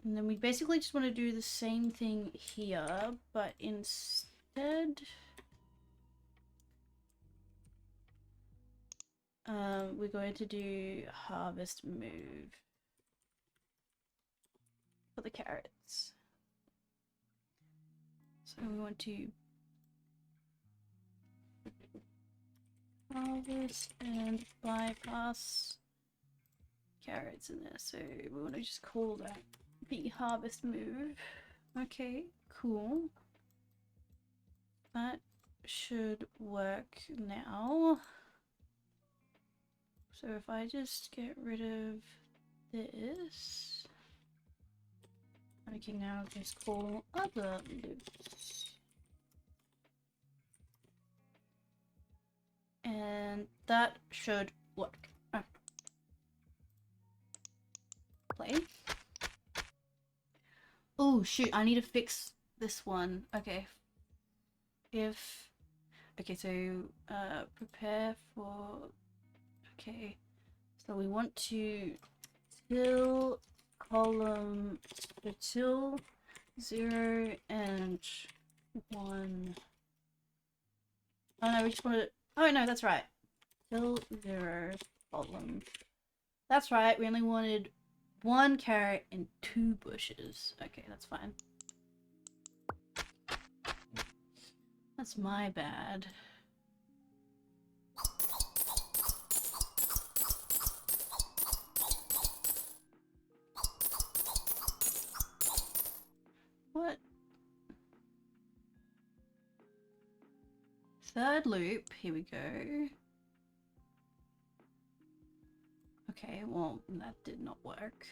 And then we basically just want to do the same thing here, but instead we're going to do harvest move for the carrots. So we want to harvest and bypass carrots in there. So we want to just call that the harvest move. Okay, cool. That should work now. So if I just get rid of this, I can now just call other loops. And that should work. Oh. Play. Oh shoot, I need to fix this one. Okay. Okay, so prepare for, okay, so we want to till column, till 0 and 1. Oh no, we just wanted, oh no, that's right, till 0 column. That's right, we only wanted 1 carrot and 2 bushes. Okay, that's fine. That's my bad. What? Third loop, here we go. Okay, well, that did not work.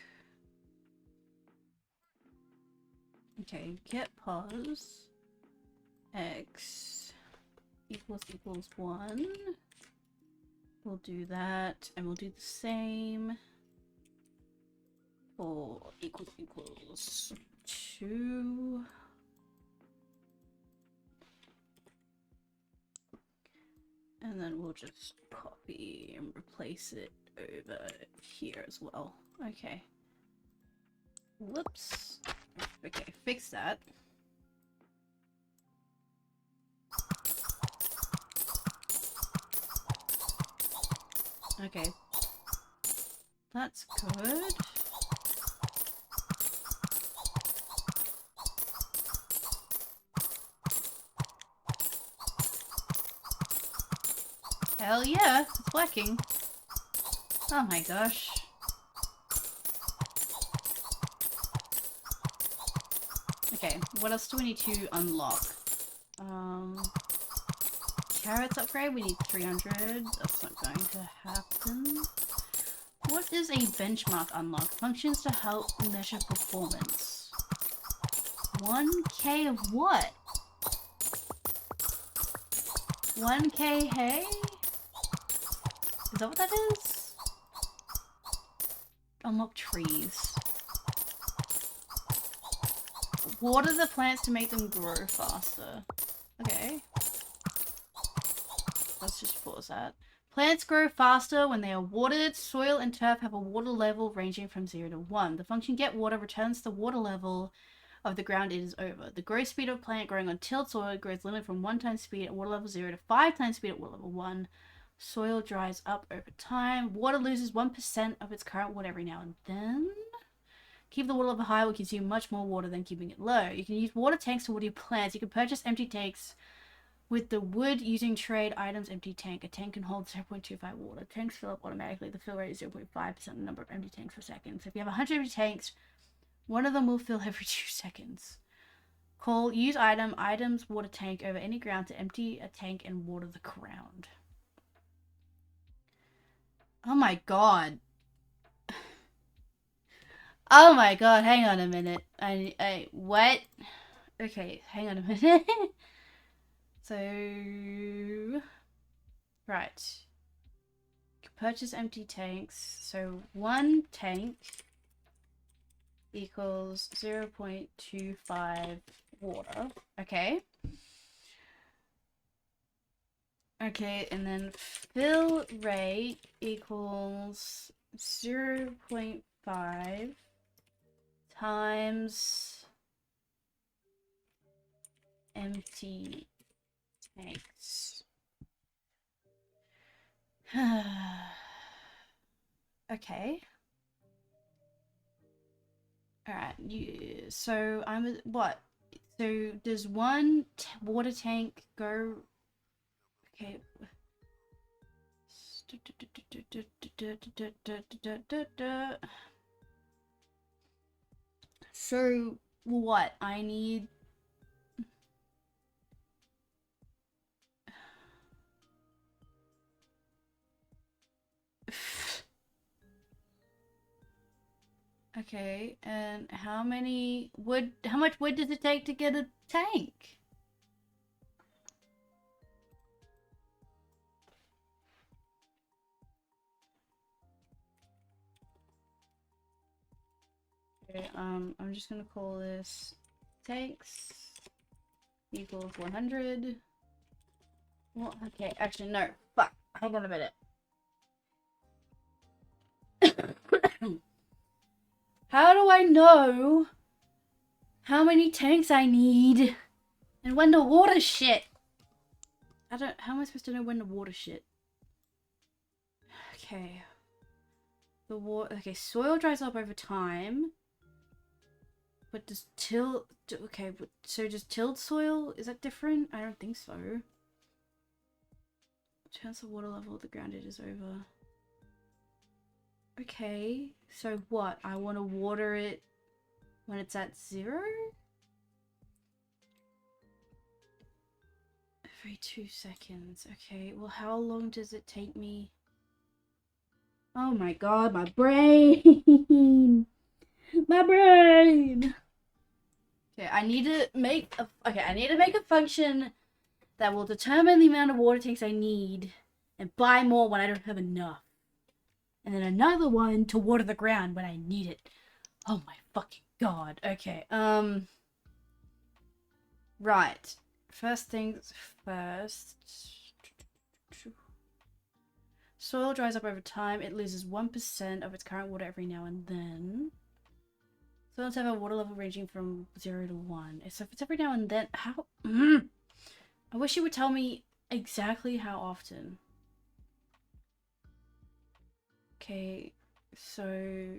Okay, get pos x equals 1. We'll do that, and we'll do the same for equals 2. And then we'll just copy and replace it over here as well. Okay. Whoops. Okay, fix that. Okay. That's good. Hell yeah, it's working. Oh my gosh. Okay, what else do we need to unlock? Carrots upgrade, we need 300. That's not going to happen. What is a benchmark unlock? Functions to help measure performance. 1k of what? 1k hay? Is that what that is? Unlock trees. Water the plants to make them grow faster. Okay. Let's just pause that. Plants grow faster when they are watered. Soil and turf have a water level ranging from 0 to 1. The function get water returns the water level of the ground it is over. The growth speed of a plant growing on tilled soil grows limited from 1 times speed at water level 0 to 5 times speed at water level 1. Soil dries up over time. Water loses 1% of its current water every now and then. Keep the water level high will consume much more water than keeping it low. You can use water tanks to water your plants. You can purchase empty tanks with the wood using trade items empty tank. A tank can hold 0.25 water. Tanks fill up automatically. The fill rate is 0.5% of the number of empty tanks per second. So if you have 100 empty tanks, one of them will fill every 2 seconds. Call use items water tank over any ground to empty a tank and water the ground. Oh my god. Oh my god, hang on a minute. What? Okay, hang on a minute. So, right. Purchase empty tanks. So 1 tank equals 0.25 water. Okay. Okay, and then fill rate equals 0.5 times empty tanks. Okay. Alright, so I'm what? So does one water tank go? Okay. So what? I need. Okay, and how many wood? How much wood does it take to get a tank? Okay, I'm just gonna call this tanks equals 100. Well, okay, actually no. Fuck. Hang on a minute. How do I know how many tanks I need and when to water shit? How am I supposed to know when to water shit? Okay. Okay, soil dries up over time. But does okay, but so does tilled soil, is that different? I don't think so. Turns the water level of the ground it is over. Okay, so what? I want to water it when it's at 0? Every 2 seconds. Okay, well how long does it take me? Oh my god, my brain! My brain! Okay, I need to make a function that will determine the amount of water tanks I need and buy more when I don't have enough. And then another one to water the ground when I need it. Oh my fucking god. Okay, right. First things first. Soil dries up over time. It loses 1% of its current water every now and then. Soils have a water level ranging from 0 to 1. So if it's every now and then, how? I wish you would tell me exactly how often. Okay, so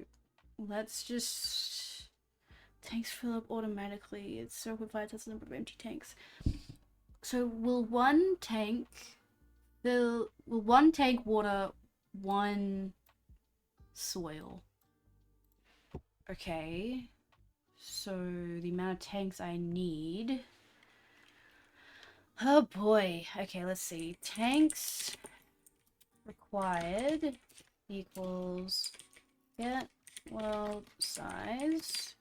let's just... Tanks fill up automatically. It's 0.5 times the number of empty tanks. So will one tank water 1 soil? Okay. So the amount of tanks I need. Oh boy. Okay, let's see. Tanks required equals get world size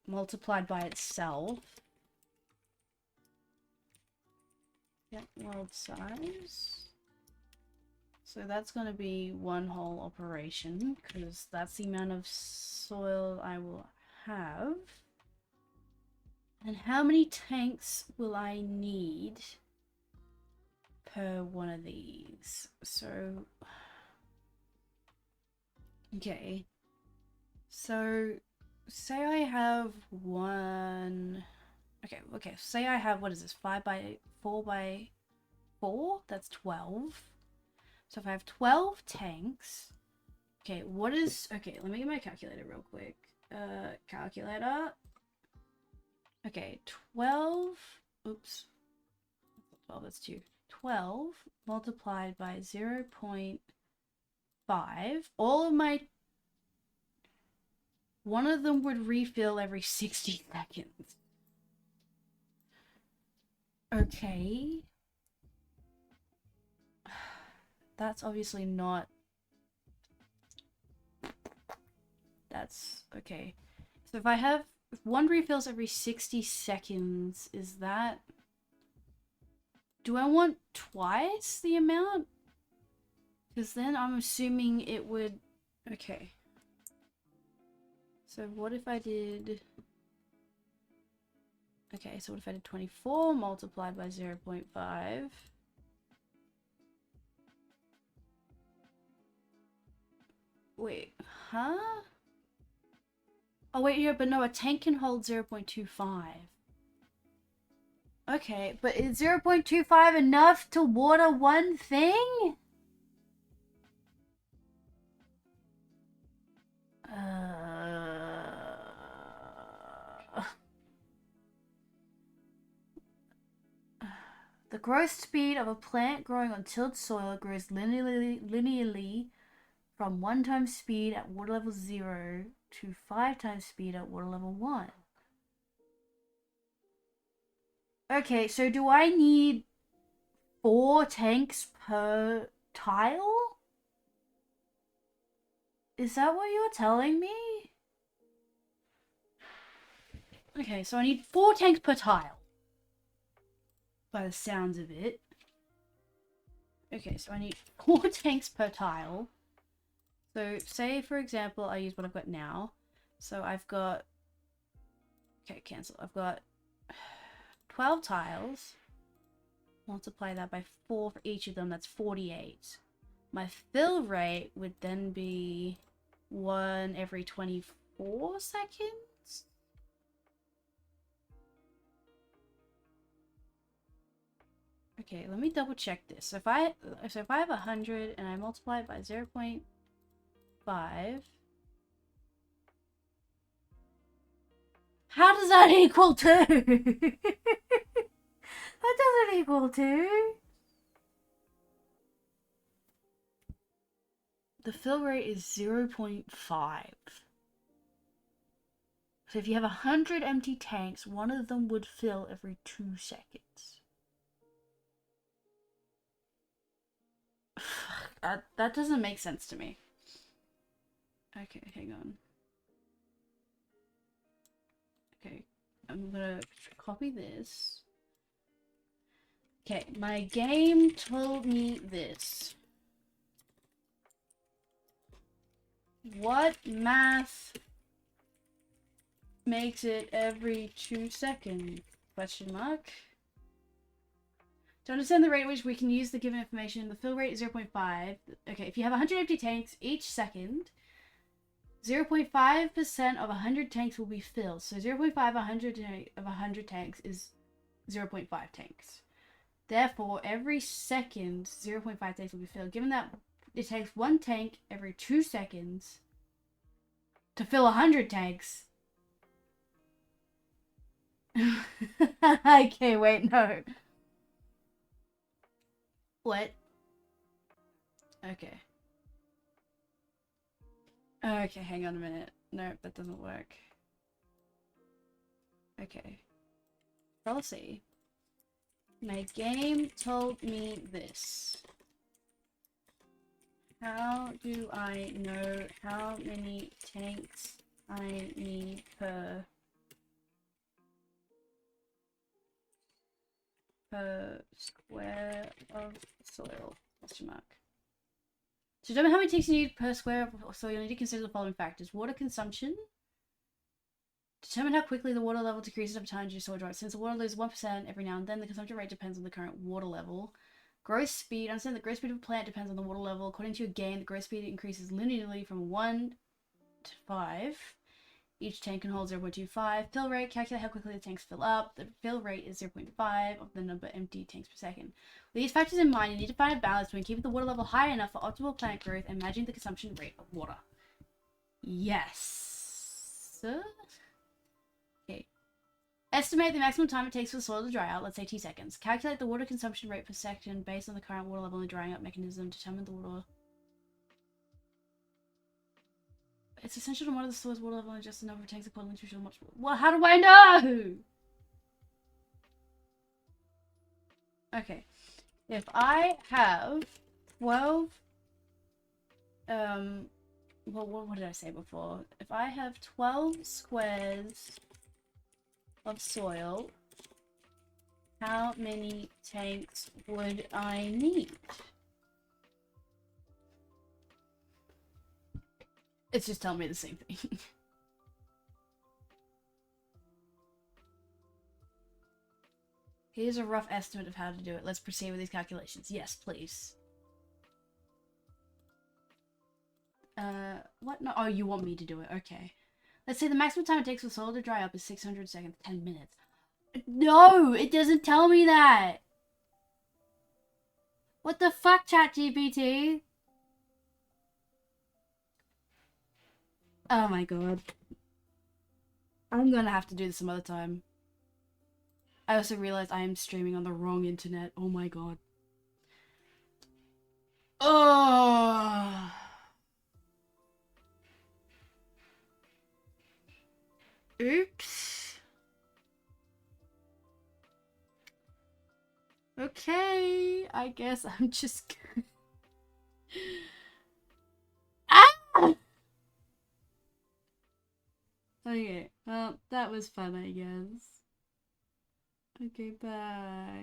multiplied by itself. Get world size. So that's going to be one whole operation because that's the amount of soil I will have. And how many tanks will I need per one of these. So, okay. So, say I have one. Okay. Say I have, what is this? 5 by 4 by 4? That's 12. So if I have 12 tanks. Okay, what is. Okay, let me get my calculator real quick. Calculator. Okay, 12. Oops. 12, that's 2. 12 multiplied by 0 0.5. All of my. One of them would refill every 60 seconds. Okay. That's obviously not. That's okay. So if I have. If one refills every 60 seconds, is that... Do I want twice the amount? Because then I'm assuming it would... Okay. So what if I did... Okay, so what if I did 24 multiplied by 0 0.5? Wait, huh? Oh wait, yeah, but no, a tank can hold 0 0.25. Okay, but is 0 0.25 enough to water one thing? The growth speed of a plant growing on tilled soil grows linearly from 1 times speed at water level 0 to 5 times speed at water level 1. Okay, so do I need 4 tanks per tile? Is that what you're telling me? Okay, so I need 4 tanks per tile. By the sounds of it. Okay, so I need 4 tanks per tile. So, say, for example, I use what I've got now. So, I've got... Okay, cancel. I've got 12 tiles. Multiply that by 4 for each of them. That's 48. My fill rate would then be 1 every 24 seconds? Okay, let me double check this. So if I have 100 and I multiply it by 0 0.5, how does that equal 2? That doesn't equal 2. The fill rate is 0 0.5. So if you have 100 empty tanks, one of them would fill every 2 seconds. That doesn't make sense to me. Okay, hang on. Okay, I'm gonna copy this. Okay, my game told me this. What math makes it every 2 seconds? Question mark. To understand the rate at which we can use the given information, the fill rate is 0 0.5. Okay, if you have 100 empty tanks each second, 0.5% of 100 tanks will be filled. So 0.5 of 100 tanks is 0.5 tanks. Therefore, every second, 0.5 tanks will be filled. Given that it takes 1 tank every 2 seconds to fill 100 tanks. Okay, wait, no. What? Okay. Okay, hang on a minute. Nope, that doesn't work. Okay. I'll see. My game told me this. How do I know how many tanks I need per square of soil? Question mark. To determine how many tanks you need per square of soil, you'll need to consider the following factors. Water consumption. Determine how quickly the water level decreases over time due to soil drought. Since the water loses 1% every now and then, the consumption rate depends on the current water level. Growth speed. Understand the growth speed of a plant depends on the water level. According to your gain, the growth speed increases linearly from 1 to 5. Each tank can hold 0.25. Fill rate. Calculate how quickly the tanks fill up. The fill rate is 0.5 of the number of empty tanks per second. With these factors in mind, you need to find a balance between keeping the water level high enough for optimal plant growth and managing the consumption rate of water. Yes. Okay. Estimate the maximum time it takes for the soil to dry out, let's say 2 seconds. Calculate the water consumption rate per second based on the current water level and the drying up mechanism. Determine the water. It's essential to monitor the soil's water level and adjust the number of tanks accordingly to ensure much. Well, how do I know? Okay. If I have 12. Well, what did I say before? If I have 12 squares of soil, how many tanks would I need? It's just telling me the same thing. Here's a rough estimate of how to do it. Let's proceed with these calculations. Yes, please. What? No, oh, you want me to do it. Okay. Let's say the maximum time it takes for soil to dry up is 600 seconds, 10 minutes. No, it doesn't tell me that. What the fuck, ChatGPT? Oh my god. I'm gonna have to do this some other time. I also realized I am streaming on the wrong internet. Oh my god. Oh. Oops. Okay, I guess I'm just gonna... Ah! Okay, well, that was fun, I guess. Okay, bye.